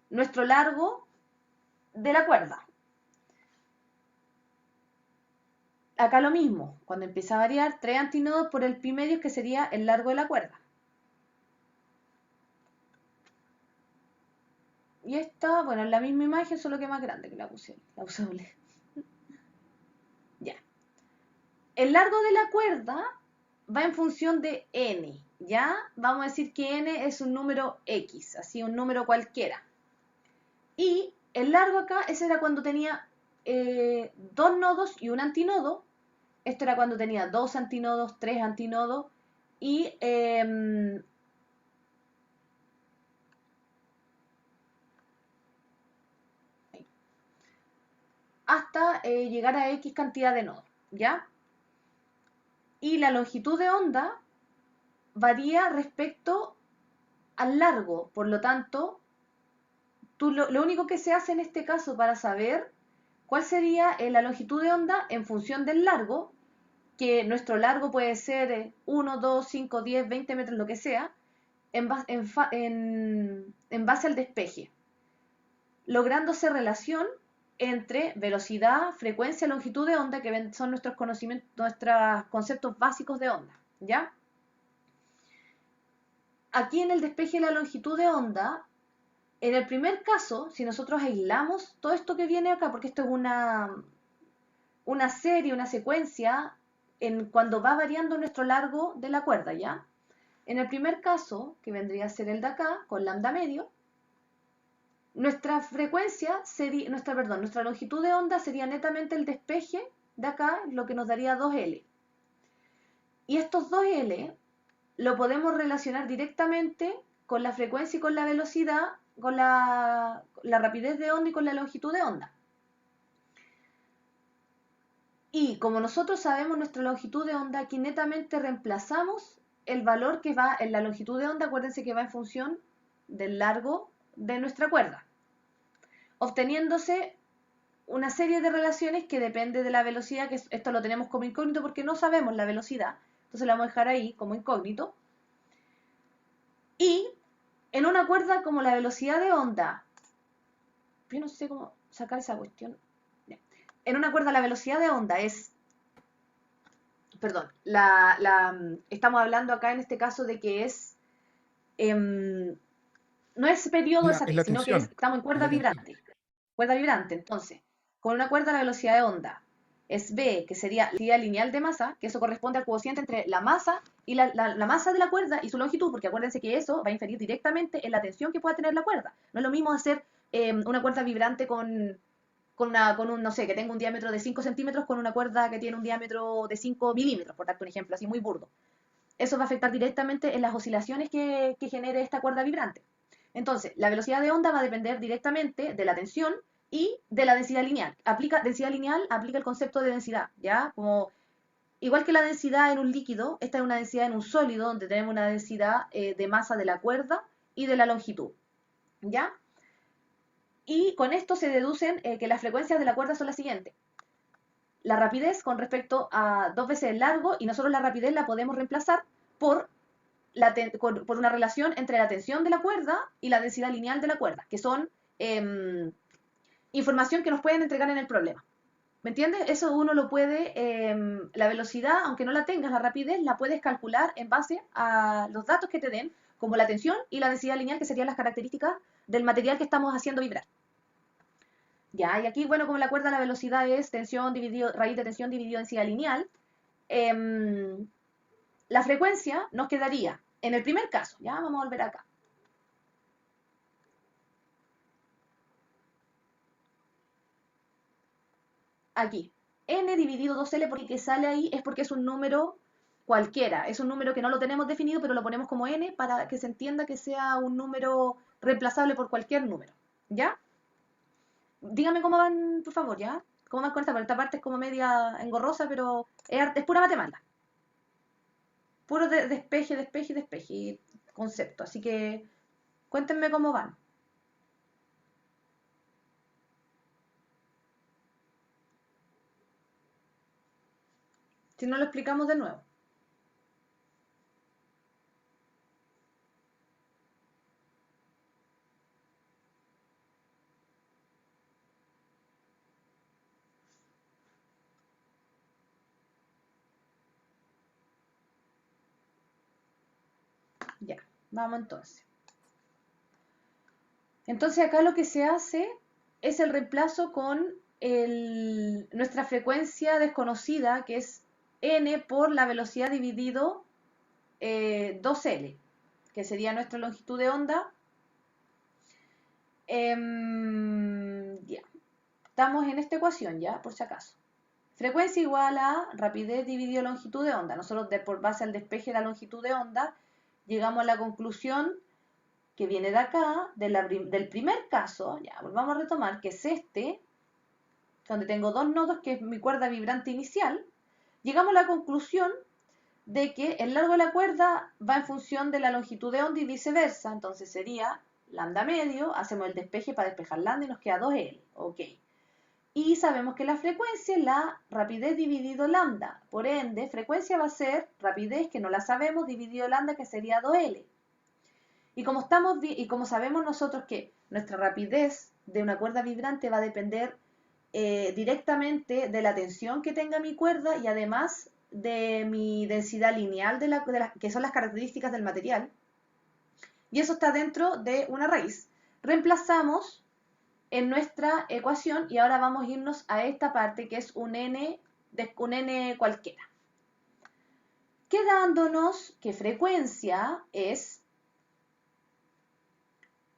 nuestro largo de la cuerda. Acá lo mismo, cuando empieza a variar, 3 antinodos por el pi medios, que sería el largo de la cuerda. Y esta, bueno, es la misma imagen, solo que más grande que la puse doble. Ya. El largo de la cuerda va en función de n, ¿ya? Vamos a decir que n es un número x, así un número cualquiera. Y el largo acá, ese era cuando tenía 2 nodos y un antinodo. Esto era cuando tenía 2 antinodos, 3 antinodos y hasta llegar a X cantidad de nodos, ¿ya? Y la longitud de onda varía respecto al largo, por lo tanto, lo único que se hace en este caso para saber cuál sería la longitud de onda en función del largo, que nuestro largo puede ser 1, 2, 5, 10, 20 metros, lo que sea, en base al despeje, lográndose relación entre velocidad, frecuencia, longitud de onda, que son nuestros conocimientos, nuestros conceptos básicos de onda, ¿ya? Aquí en el despeje de la longitud de onda, en el primer caso, si nosotros aislamos todo esto que viene acá, porque esto es una serie, una secuencia, cuando va variando nuestro largo de la cuerda, ¿ya? En el primer caso, que vendría a ser el de acá, con lambda medio, nuestra frecuencia sería, nuestra longitud de onda sería netamente el despeje de acá, lo que nos daría 2L. Y estos 2L lo podemos relacionar directamente con la frecuencia y con la velocidad, con la rapidez de onda y con la longitud de onda. Y como nosotros sabemos nuestra longitud de onda, aquí netamente reemplazamos el valor que va en la longitud de onda, acuérdense que va en función del largo de nuestra cuerda, obteniéndose una serie de relaciones que depende de la velocidad, que esto lo tenemos como incógnito porque no sabemos la velocidad, entonces la vamos a dejar ahí como incógnito. Y en una cuerda como la velocidad de onda yo no sé cómo sacar esa cuestión. Ya. En una cuerda la velocidad de onda es, perdón, estamos hablando acá en este caso de que es, no es periodo Es S-T, la sino que tensión. estamos en Es cuerda la tensión. vibrante. Cuerda vibrante, entonces, con una cuerda la velocidad de onda es B, que sería la velocidad lineal de masa, que eso corresponde al cociente entre la masa y la masa de la cuerda y su longitud, porque acuérdense que eso va a inferir directamente en la tensión que pueda tener la cuerda. No es lo mismo hacer una cuerda vibrante con un, no sé, que tenga un diámetro de 5 centímetros con una cuerda que tiene un diámetro de 5 milímetros, por darte un ejemplo así muy burdo. Eso va a afectar directamente en las oscilaciones que genere esta cuerda vibrante. Entonces, la velocidad de onda va a depender directamente de la tensión y de la densidad lineal. Densidad lineal aplica el concepto de densidad, ¿ya? Como, igual que la densidad en un líquido, esta es una densidad en un sólido, donde tenemos una densidad de masa de la cuerda y de la longitud, ¿ya? Y con esto se deducen que las frecuencias de la cuerda son las siguientes. La rapidez con respecto a 2 veces el largo, y nosotros la rapidez la podemos reemplazar por por una relación entre la tensión de la cuerda y la densidad lineal de la cuerda, que son información que nos pueden entregar en el problema. ¿Me entiendes? Eso uno lo puede, la velocidad, aunque no la tengas, la rapidez, la puedes calcular en base a los datos que te den, como la tensión y la densidad lineal, que serían las características del material que estamos haciendo vibrar. Ya, y aquí, bueno, como la cuerda, la velocidad es tensión dividido, raíz de tensión dividido densidad lineal, la frecuencia nos quedaría, en el primer caso, ya vamos a volver acá. Aquí, n dividido 2L, porque sale ahí es porque es un número cualquiera, es un número que no lo tenemos definido, pero lo ponemos como n para que se entienda que sea un número reemplazable por cualquier número, ¿ya? Dígame cómo van, por favor, ¿ya? ¿Cómo van con esta parte? Esta parte es como media engorrosa, pero es pura matemática. Puro despeje, despeje, despeje y concepto. Así que cuéntenme cómo van. Si no lo explicamos de nuevo. Ya, vamos entonces. Entonces acá lo que se hace es el reemplazo con nuestra frecuencia desconocida, que es n por la velocidad dividido 2L, que sería nuestra longitud de onda. Ya, estamos en esta ecuación ya, por si acaso. Frecuencia igual a rapidez dividido longitud de onda. Nosotros por base al despeje de la longitud de onda llegamos a la conclusión que viene de acá, del primer caso, ya, volvamos a retomar, que es este, donde tengo dos nodos, que es mi cuerda vibrante inicial, llegamos a la conclusión de que el largo de la cuerda va en función de la longitud de onda y viceversa, entonces sería lambda medio, hacemos el despeje para despejar lambda y nos queda 2L, ok. Y sabemos que la frecuencia es la rapidez dividido lambda, por ende, frecuencia va a ser rapidez, que no la sabemos, dividido lambda, que sería 2L. Y como sabemos nosotros que nuestra rapidez de una cuerda vibrante va a depender directamente de la tensión que tenga mi cuerda y además de mi densidad lineal, que son las características del material. Y eso está dentro de una raíz. Reemplazamos en nuestra ecuación y ahora vamos a irnos a esta parte que es un n cualquiera. Quedándonos que frecuencia es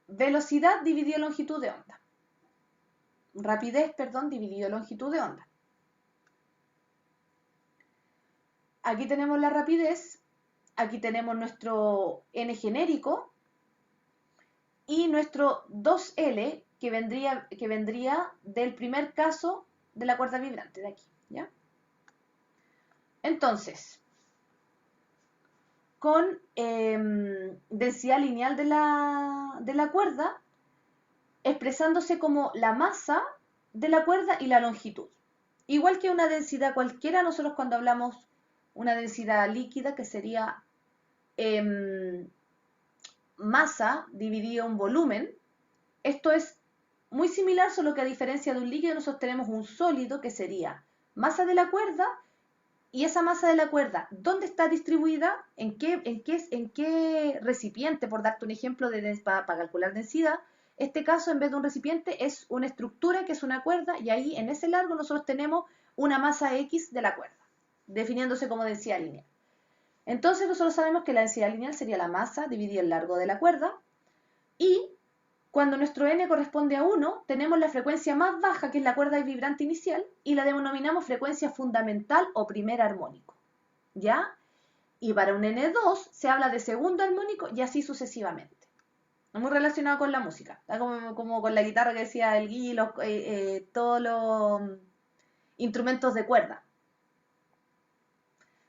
velocidad dividido longitud de onda. Rapidez, perdón, dividido longitud de onda. Aquí tenemos la rapidez, aquí tenemos nuestro n genérico y nuestro 2L que vendría del primer caso de la cuerda vibrante de aquí, ¿ya? Entonces, con densidad lineal de la cuerda, expresándose como la masa de la cuerda y la longitud. Igual que una densidad cualquiera, nosotros cuando hablamos una densidad líquida, que sería masa dividido en volumen, esto es muy similar, solo que a diferencia de un líquido nosotros tenemos un sólido que sería masa de la cuerda, y esa masa de la cuerda, ¿dónde está distribuida? ¿En qué recipiente? Por darte un ejemplo para calcular densidad, este caso en vez de un recipiente es una estructura que es una cuerda, y ahí en ese largo nosotros tenemos una masa X de la cuerda, definiéndose como densidad lineal. Entonces nosotros sabemos que la densidad lineal sería la masa dividida el largo de la cuerda, y cuando nuestro n corresponde a 1, tenemos la frecuencia más baja, que es la cuerda vibrante inicial, y la denominamos frecuencia fundamental o primer armónico, ¿ya? Y para un n2 se habla de segundo armónico y así sucesivamente. Muy relacionado con la música, como con la guitarra que decía el Gui, todos los instrumentos de cuerda.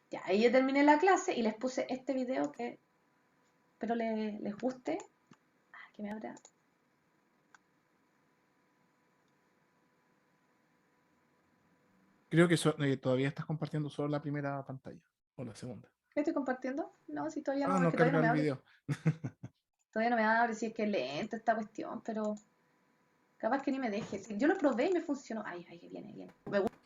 Ya, ahí ya terminé la clase y les puse este video que espero les guste. Que me abra. Creo que todavía estás compartiendo solo la primera pantalla o la segunda. ¿Qué estoy compartiendo? No, si todavía no, Ah, no es que todavía no carga me el abre. video. Todavía no me abre, si es que es lenta esta cuestión, pero capaz que ni me deje. Yo lo probé y me funcionó. Ay, viene. Me gusta.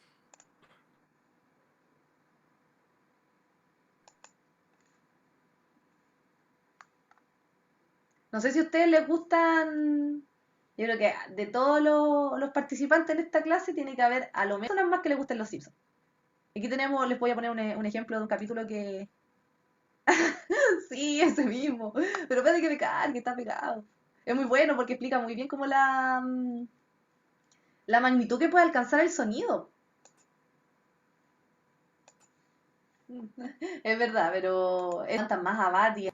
No sé si a ustedes les gustan. Yo creo que de todos los participantes en esta clase tiene que haber a lo menos unas más que les gusten los Simpsons. Aquí tenemos, les voy a poner un ejemplo de un capítulo que... Sí, ese mismo. Pero espérate que me cargue, está pegado. Es muy bueno porque explica muy bien cómo la magnitud que puede alcanzar el sonido. Es verdad, pero cantan más a Bart y...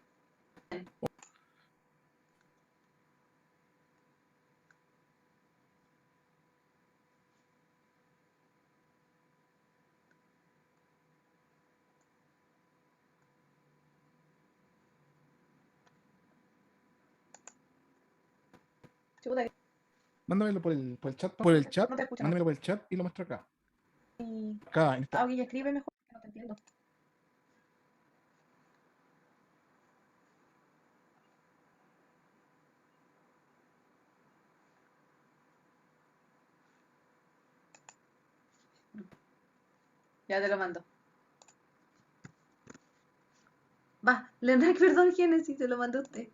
Chuta, Mándamelo por el chat. Por el chat. no te escucho. Mándamelo por el chat y lo muestro acá. Y... Acá, en esta. Ah, ok, escribe mejor, que no te entiendo. Ya te lo mando. Va, Leonard, perdón, Génesis, se lo mandó usted.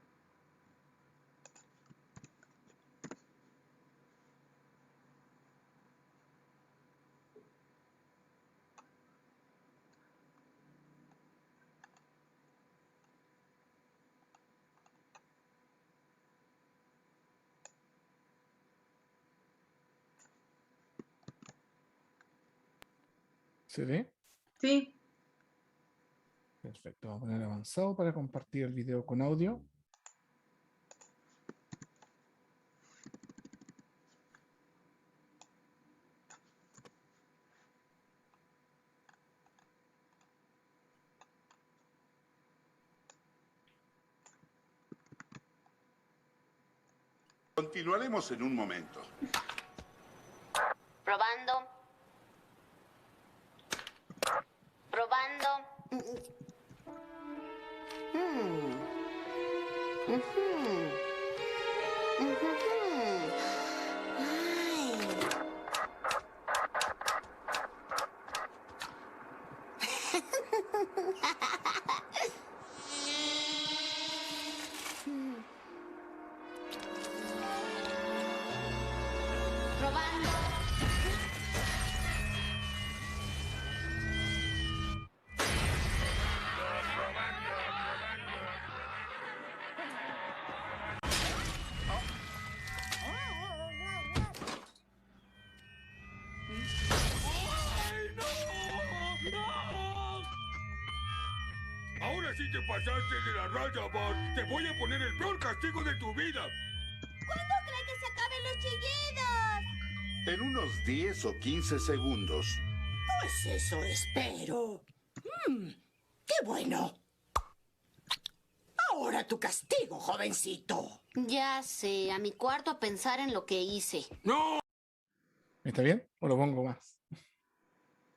¿Se ve? Sí. Perfecto. Vamos a poner avanzado para compartir el video con audio. Continuaremos en un momento. Probando. Probando. Probando. Ahora sí te pasaste de la raya, Bart. Te voy a poner el peor castigo de tu vida. ¿Cuándo cree que se acaben los chillidos? En unos 10 o 15 segundos. Pues eso espero. ¡Qué bueno! Ahora tu castigo, jovencito. Ya sé, a mi cuarto a pensar en lo que hice. ¡No! ¿Está bien? ¿O lo pongo más?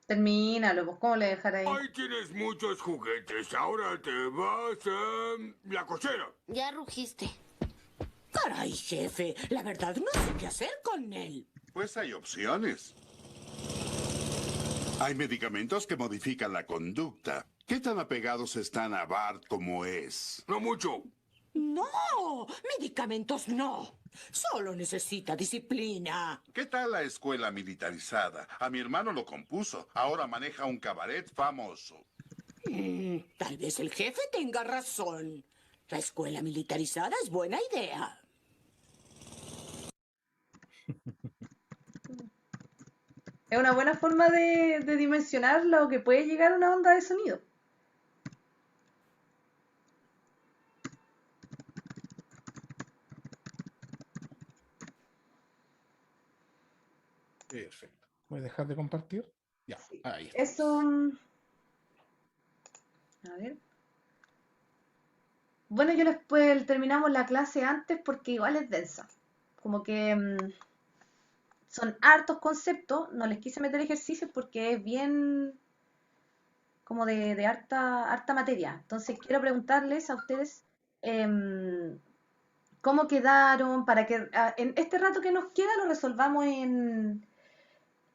Termínalo, pues, ¿cómo le dejar ahí? Ahí tienes muchos juguetes. Ahora te vas a la cochera. Ya rugiste. Caray, jefe, la verdad no sé qué hacer con él. Pues hay opciones. Hay medicamentos que modifican la conducta. ¿Qué tan apegados están a Bart como es? No mucho. No, medicamentos no. Solo necesita disciplina. ¿Qué tal la escuela militarizada? A mi hermano lo compuso. Ahora maneja un cabaret famoso. Tal vez el jefe tenga razón. La escuela militarizada es buena idea. Es una buena forma de dimensionar lo que puede llegar a una onda de sonido. Perfecto. Voy a dejar de compartir. Ya, ahí está. Eso... A ver. Bueno, yo después terminamos la clase antes porque igual es densa. Como que son hartos conceptos. No les quise meter ejercicios porque es bien como de harta materia. Entonces quiero preguntarles a ustedes cómo quedaron para que en este rato que nos queda lo resolvamos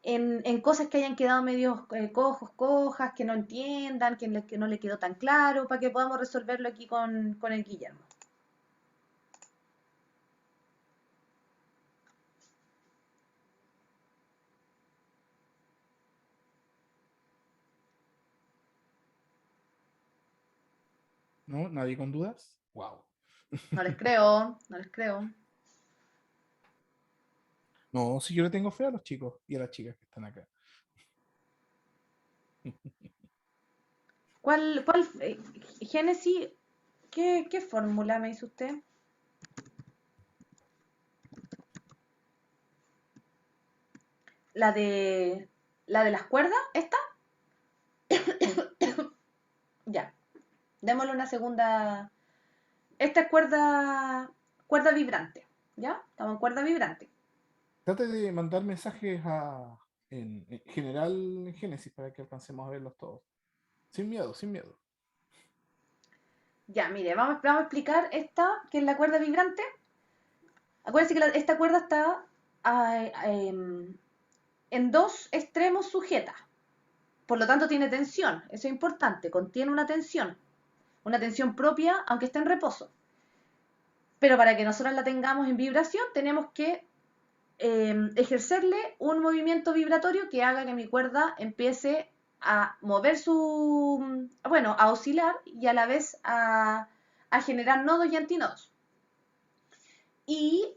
en cosas que hayan quedado medio cojas, que no entiendan, que no le quedó tan claro, para que podamos resolverlo aquí con el Guillermo. ¿No? ¿Nadie con dudas? Wow. No les creo, no les creo. No, si yo le tengo fe a los chicos y a las chicas que están acá. ¿Cuál Génesis, qué fórmula me hizo usted? ¿La de las cuerdas? ¿Esta? Ya. Démosle una segunda. Esta es cuerda vibrante. ¿Ya? Estamos en cuerda vibrante. Trate de mandar mensajes en general en Génesis para que alcancemos a verlos todos. Sin miedo, sin miedo. Ya, mire, vamos a explicar esta, que es la cuerda vibrante. Acuérdense que esta cuerda está en dos extremos sujetas. Por lo tanto, tiene tensión. Eso es importante. Contiene una tensión propia, aunque esté en reposo. Pero para que nosotros la tengamos en vibración, tenemos que ejercerle un movimiento vibratorio que haga que mi cuerda empiece a mover a oscilar y a la vez a generar nodos y antinodos. Y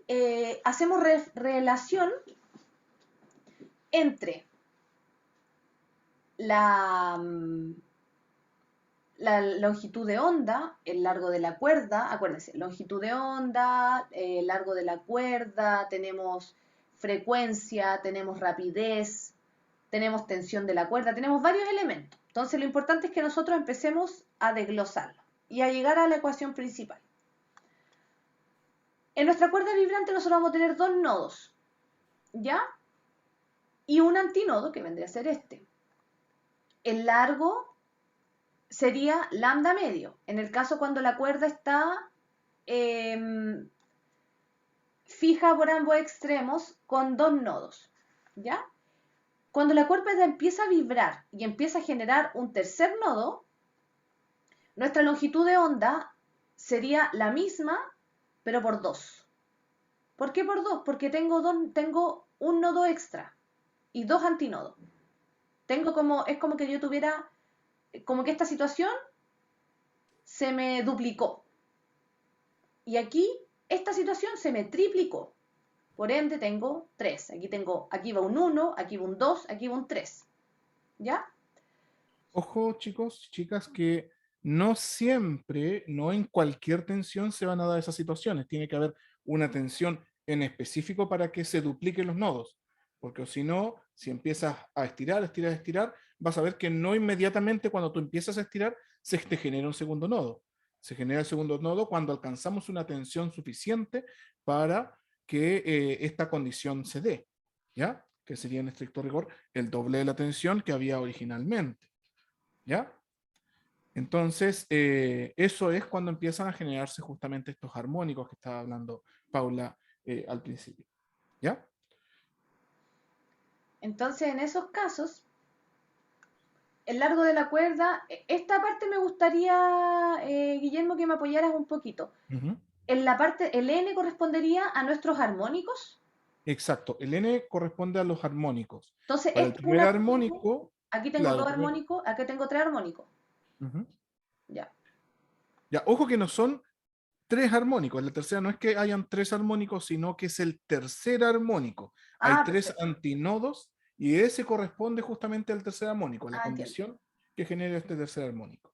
hacemos relación entre la longitud de onda, el largo de la cuerda, acuérdense, longitud de onda, largo de la cuerda, tenemos frecuencia, tenemos rapidez, tenemos tensión de la cuerda, tenemos varios elementos. Entonces lo importante es que nosotros empecemos a desglosarlo y a llegar a la ecuación principal. En nuestra cuerda vibrante nosotros vamos a tener dos nodos, ¿ya? Y un antinodo que vendría a ser este. El largo sería lambda medio, en el caso cuando la cuerda está fija por ambos extremos con dos nodos, ¿ya? Cuando la cuerda empieza a vibrar y empieza a generar un tercer nodo, nuestra longitud de onda sería la misma, pero por 2. ¿Por qué por 2? Porque tengo un nodo extra y dos antinodos. Es como que yo tuviera, como que esta situación se me duplicó. Y aquí, esta situación se me triplicó. Por ende, tengo 3. Aquí va un 1, aquí va un 2, aquí va un 3. ¿Ya? Ojo, chicos, chicas, que no siempre, no en cualquier tensión se van a dar esas situaciones. Tiene que haber una tensión en específico para que se dupliquen los nodos. Porque si no, si empiezas a estirar, vas a ver que no inmediatamente cuando tú empiezas a estirar, se te genera un segundo nodo. Se genera el segundo nodo cuando alcanzamos una tensión suficiente para que esta condición se dé, ¿ya? Que sería en estricto rigor el doble de la tensión que había originalmente, ¿ya? Entonces, eso es cuando empiezan a generarse justamente estos armónicos que estaba hablando Paula al principio. ¿Ya? Entonces, en esos casos, el largo de la cuerda, esta parte me gustaría, Guillermo, que me apoyaras un poquito. Ujú. En la parte, el N correspondería a nuestros armónicos. Exacto. El N corresponde a los armónicos. Entonces, Para el este es un primer armónico. armónico, Aquí tengo claro, dos armónicos, aquí tengo tres armónicos. Ujú. Ya. Ya, ojo que no son tres armónicos. La tercera no es que hayan tres armónicos, sino que es el tercer armónico. Hay Ah, tres perfecto. antinodos y ese corresponde justamente al tercer armónico, a la Ah, entiendo. condición que genera este tercer armónico.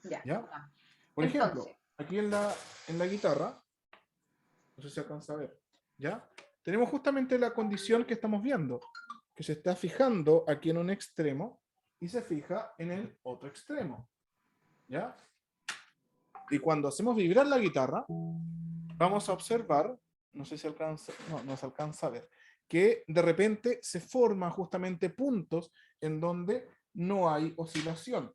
Ya. ¿Ya? Ah. Por ejemplo, Entonces, aquí en la guitarra, no sé si alcanza a ver, ¿ya? Tenemos justamente la condición que estamos viendo, que se está fijando aquí en un extremo y se fija en el otro extremo, ¿ya? Y cuando hacemos vibrar la guitarra, vamos a observar, no sé si alcanza, no se alcanza a ver, que de repente se forman justamente puntos en donde no hay oscilación.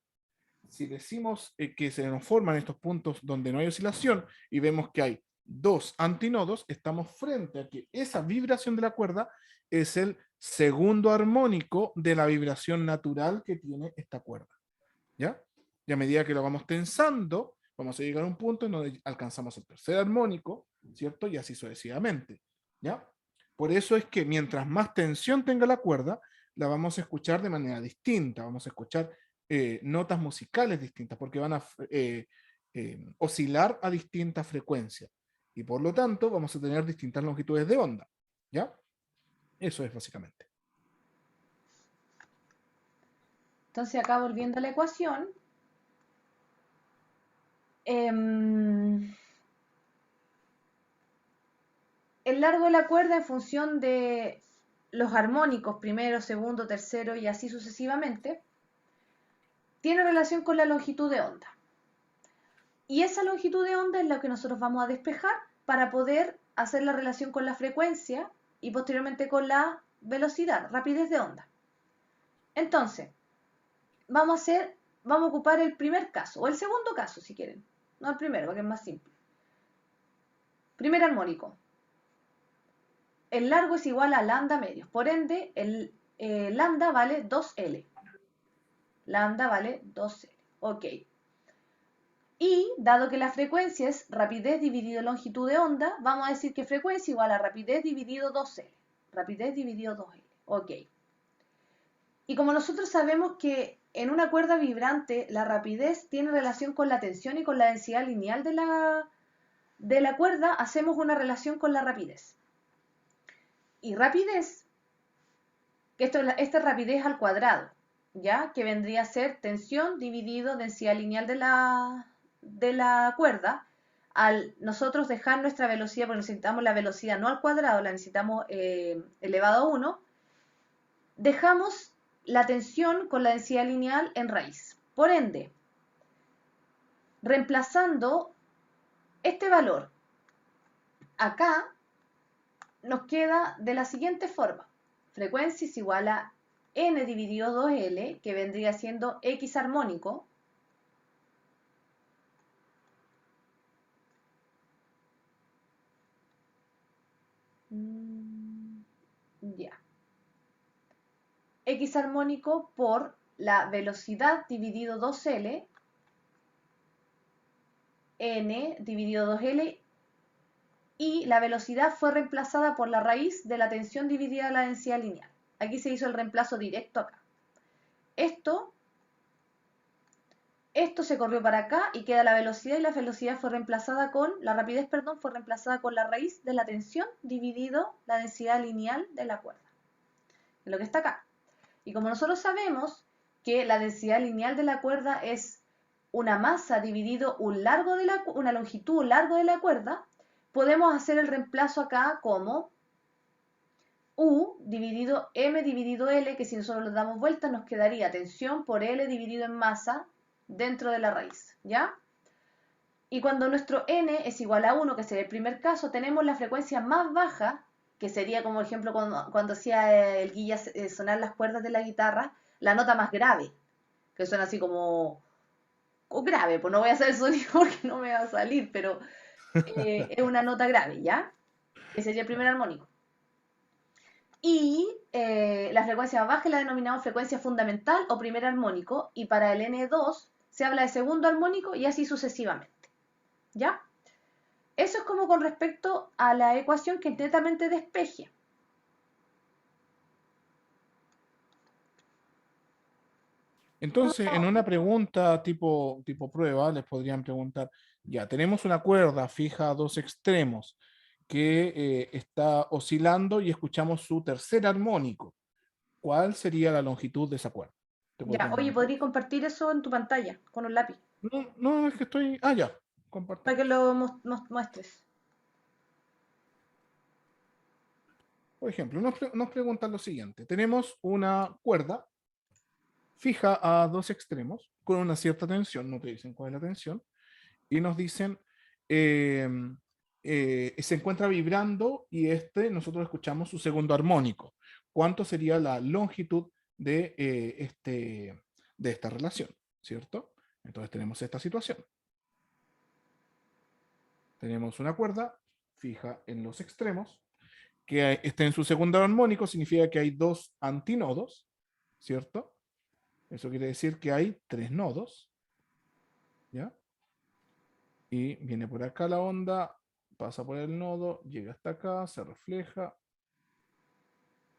Si decimos que se nos forman estos puntos donde no hay oscilación y vemos que hay dos antinodos, estamos frente a que esa vibración de la cuerda es el segundo armónico de la vibración natural que tiene esta cuerda. ¿Ya? Y a medida que lo vamos tensando, vamos a llegar a un punto en donde alcanzamos el tercer armónico, ¿cierto? Y así sucesivamente. ¿Ya? Por eso es que mientras más tensión tenga la cuerda, la vamos a escuchar de manera distinta, vamos a escuchar notas musicales distintas, porque van a oscilar a distintas frecuencias. Y por lo tanto, vamos a tener distintas longitudes de onda. ¿Ya? Eso es básicamente. entonces acá volviendo a la ecuación, em, el largo de la cuerda en función de los armónicos, primero, segundo, tercero y así sucesivamente, tiene relación con la longitud de onda. Y esa longitud de onda es la que nosotros vamos a despejar para poder hacer la relación con la frecuencia y posteriormente con la velocidad, rapidez de onda. Entonces, vamos a ocupar el primer caso, o el segundo caso si quieren, no el primero, porque es más simple. Primer armónico. El largo es igual a lambda medios, por ende, el lambda vale 2L. Lambda vale 2L, ok. Y, dado que la frecuencia es rapidez dividido longitud de onda, vamos a decir que frecuencia igual a rapidez dividido 2L. Rapidez dividido 2L, ok. Y como nosotros sabemos que en una cuerda vibrante la rapidez tiene relación con la tensión y con la densidad lineal de la cuerda, hacemos una relación con la rapidez. Y rapidez, que esta es rapidez al cuadrado, ¿ya? Que vendría a ser tensión dividido densidad lineal de la cuerda. Al nosotros dejar nuestra velocidad, porque necesitamos la velocidad no al cuadrado, la necesitamos elevado a 1, dejamos la tensión con la densidad lineal en raíz. Por ende, reemplazando este valor acá, nos queda de la siguiente forma. Frecuencia es igual a n dividido 2L, que vendría siendo X armónico, ya. X armónico por la velocidad dividido 2L, n dividido 2L, y la velocidad fue reemplazada por la raíz de la tensión dividida la densidad lineal. Aquí se hizo el reemplazo directo acá. Esto se corrió para acá y queda la velocidad, y la velocidad fue reemplazada con, la rapidez, perdón, fue reemplazada con la raíz de la tensión dividido la densidad lineal de la cuerda. Es lo que está acá. Y como nosotros sabemos que la densidad lineal de la cuerda es una masa dividido una longitud largo de la cuerda, podemos hacer el reemplazo acá como U dividido M dividido L, que si nosotros le damos vuelta nos quedaría tensión por L dividido en masa dentro de la raíz, ¿ya? Y cuando nuestro N es igual a 1, que sería el primer caso, tenemos la frecuencia más baja, que sería como ejemplo cuando hacía el Guilla sonar las cuerdas de la guitarra, la nota más grave, que suena así como o grave, pues no voy a hacer el sonido porque no me va a salir, pero es una nota grave, ¿ya? Que sería el primer armónico. Y la frecuencia baja la denominamos frecuencia fundamental o primer armónico, y para el N2 se habla de segundo armónico y así sucesivamente, ¿ya? Eso es como con respecto a la ecuación que es netamente despeje. Entonces, en una pregunta tipo prueba, les podrían preguntar, ya, tenemos una cuerda fija a dos extremos que está oscilando y escuchamos su tercer armónico. ¿Cuál sería la longitud de esa cuerda? Te Ya, podrían oye, preguntar. ¿podrías compartir eso en tu pantalla con un lápiz? No, no, es que estoy... Ah, ya, Para que compartamos. lo muestres. Por ejemplo, nos preguntan lo siguiente. Tenemos una cuerda fija a dos extremos con una cierta tensión, no te dicen cuál es la tensión, y nos dicen, eh, se encuentra vibrando y nosotros escuchamos su segundo armónico. ¿Cuánto sería la longitud de esta relación? ¿Cierto? Entonces tenemos esta situación. Tenemos una cuerda fija en los extremos, que esté en su segundo armónico, significa que hay dos antinodos, ¿cierto? Eso quiere decir que hay tres nodos, ¿ya? Y viene por acá la onda, pasa por el nodo, llega hasta acá, se refleja,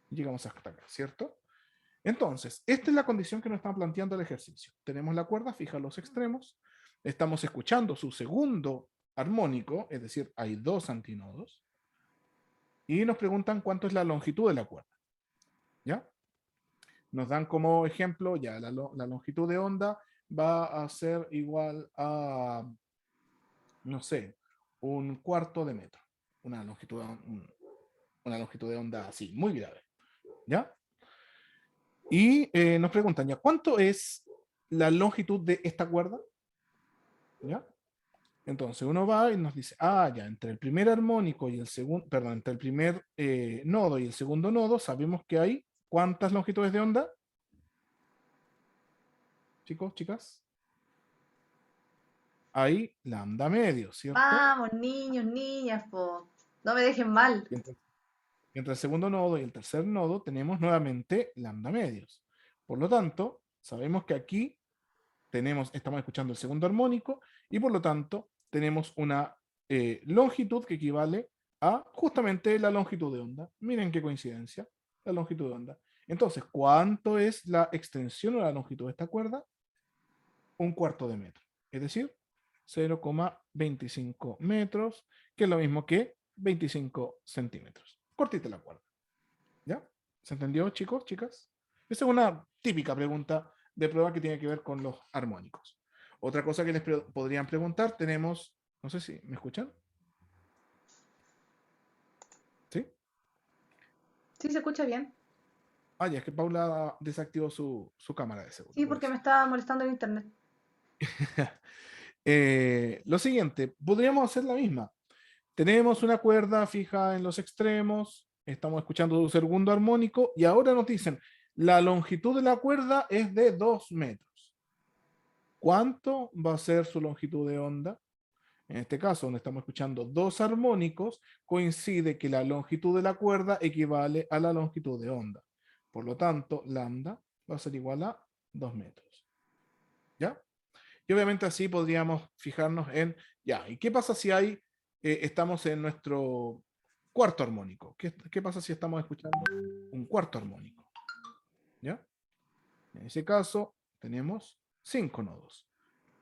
llegamos hasta acá, ¿cierto? Entonces, esta es la condición que nos está planteando el ejercicio. Tenemos la cuerda fija a los extremos, estamos escuchando su segundo armónico, es decir, hay dos antinodos, y nos preguntan cuánto es la longitud de la cuerda, ¿ya? Nos dan como ejemplo, ya la longitud de onda va a ser igual a, no sé, un cuarto de metro, una longitud, una longitud de onda así, muy grave, ¿ya? Y nos preguntan, ¿ya cuánto es la longitud de esta cuerda? ¿Ya? Entonces uno va y nos dice, ah, ya, entre el primer armónico y el segundo, perdón, entre el primer nodo y el segundo nodo, sabemos que hay ¿cuántas longitudes de onda? Chicos, chicas. Hay lambda medio, ¿cierto? Vamos, niños, niñas, po. No me dejen mal. Entre el segundo nodo y el tercer nodo tenemos nuevamente lambda medios. Por lo tanto, sabemos que aquí estamos escuchando el segundo armónico y por lo tanto tenemos una longitud que equivale a justamente la longitud de onda. Miren qué coincidencia, la longitud de onda. Entonces, ¿cuánto es la extensión o la longitud de esta cuerda? Un cuarto de metro. Es decir, 0,25 metros, que es lo mismo que 25 centímetros. Cortita la cuerda. ¿Ya? ¿Se entendió, chicos, chicas? Esa es una típica pregunta de prueba que tiene que ver con los armónicos. Otra cosa que les podrían preguntar, tenemos, no sé si me escuchan. ¿Sí? Sí, se escucha bien. Ah, ya, es que Paula desactivó su cámara de seguro. Sí, porque me estaba molestando el internet. Lo siguiente, podríamos hacer la misma. Tenemos una cuerda fija en los extremos, estamos escuchando su segundo armónico y ahora nos dicen, la longitud de la cuerda es de 2 metros. ¿Cuánto va a ser su longitud de onda? En este caso, donde estamos escuchando dos armónicos, coincide que la longitud de la cuerda equivale a la longitud de onda. Por lo tanto, lambda va a ser igual a 2 metros. ¿Ya? Y obviamente así podríamos fijarnos en, ya, ¿y qué pasa si estamos en nuestro cuarto armónico? ¿Qué pasa si estamos escuchando un cuarto armónico? ¿Ya? En ese caso, tenemos 5 nodos.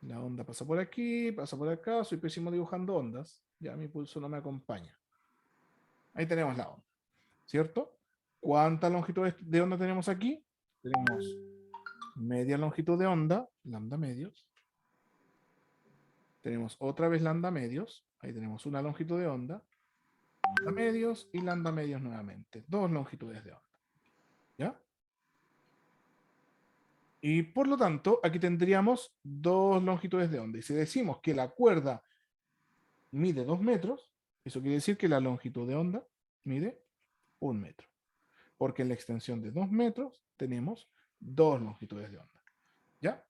La onda pasa por aquí, pasa por acá, soy pésimo dibujando ondas, ya mi pulso no me acompaña. Ahí tenemos la onda, ¿cierto? ¿Cuánta longitud de onda tenemos aquí? Tenemos media longitud de onda, lambda medios. Tenemos otra vez lambda medios, ahí tenemos una longitud de onda, lambda medios y lambda medios nuevamente, dos longitudes de onda. ¿Ya? Y por lo tanto, aquí tendríamos dos longitudes de onda. Y si decimos que la cuerda mide 2 metros, eso quiere decir que la longitud de onda mide 1 metro. Porque en la extensión de 2 metros tenemos dos longitudes de onda. ¿Ya?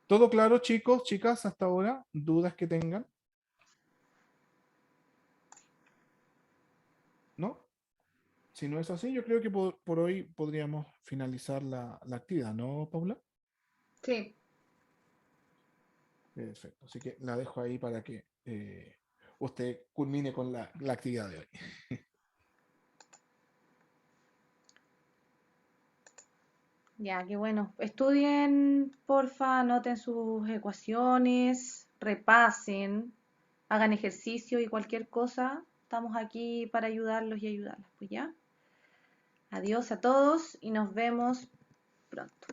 ¿Todo claro, chicos, chicas, hasta ahora? ¿Dudas que tengan? ¿No? Si no es así, yo creo que por hoy podríamos finalizar la actividad, ¿no, Paula? Sí. Perfecto. Así que la dejo ahí para que usted culmine con la actividad de hoy. Ya, qué bueno. Estudien, porfa, anoten sus ecuaciones, repasen, hagan ejercicio y cualquier cosa. Estamos aquí para ayudarlos y ayudarlas. Pues ya. Adiós a todos y nos vemos pronto.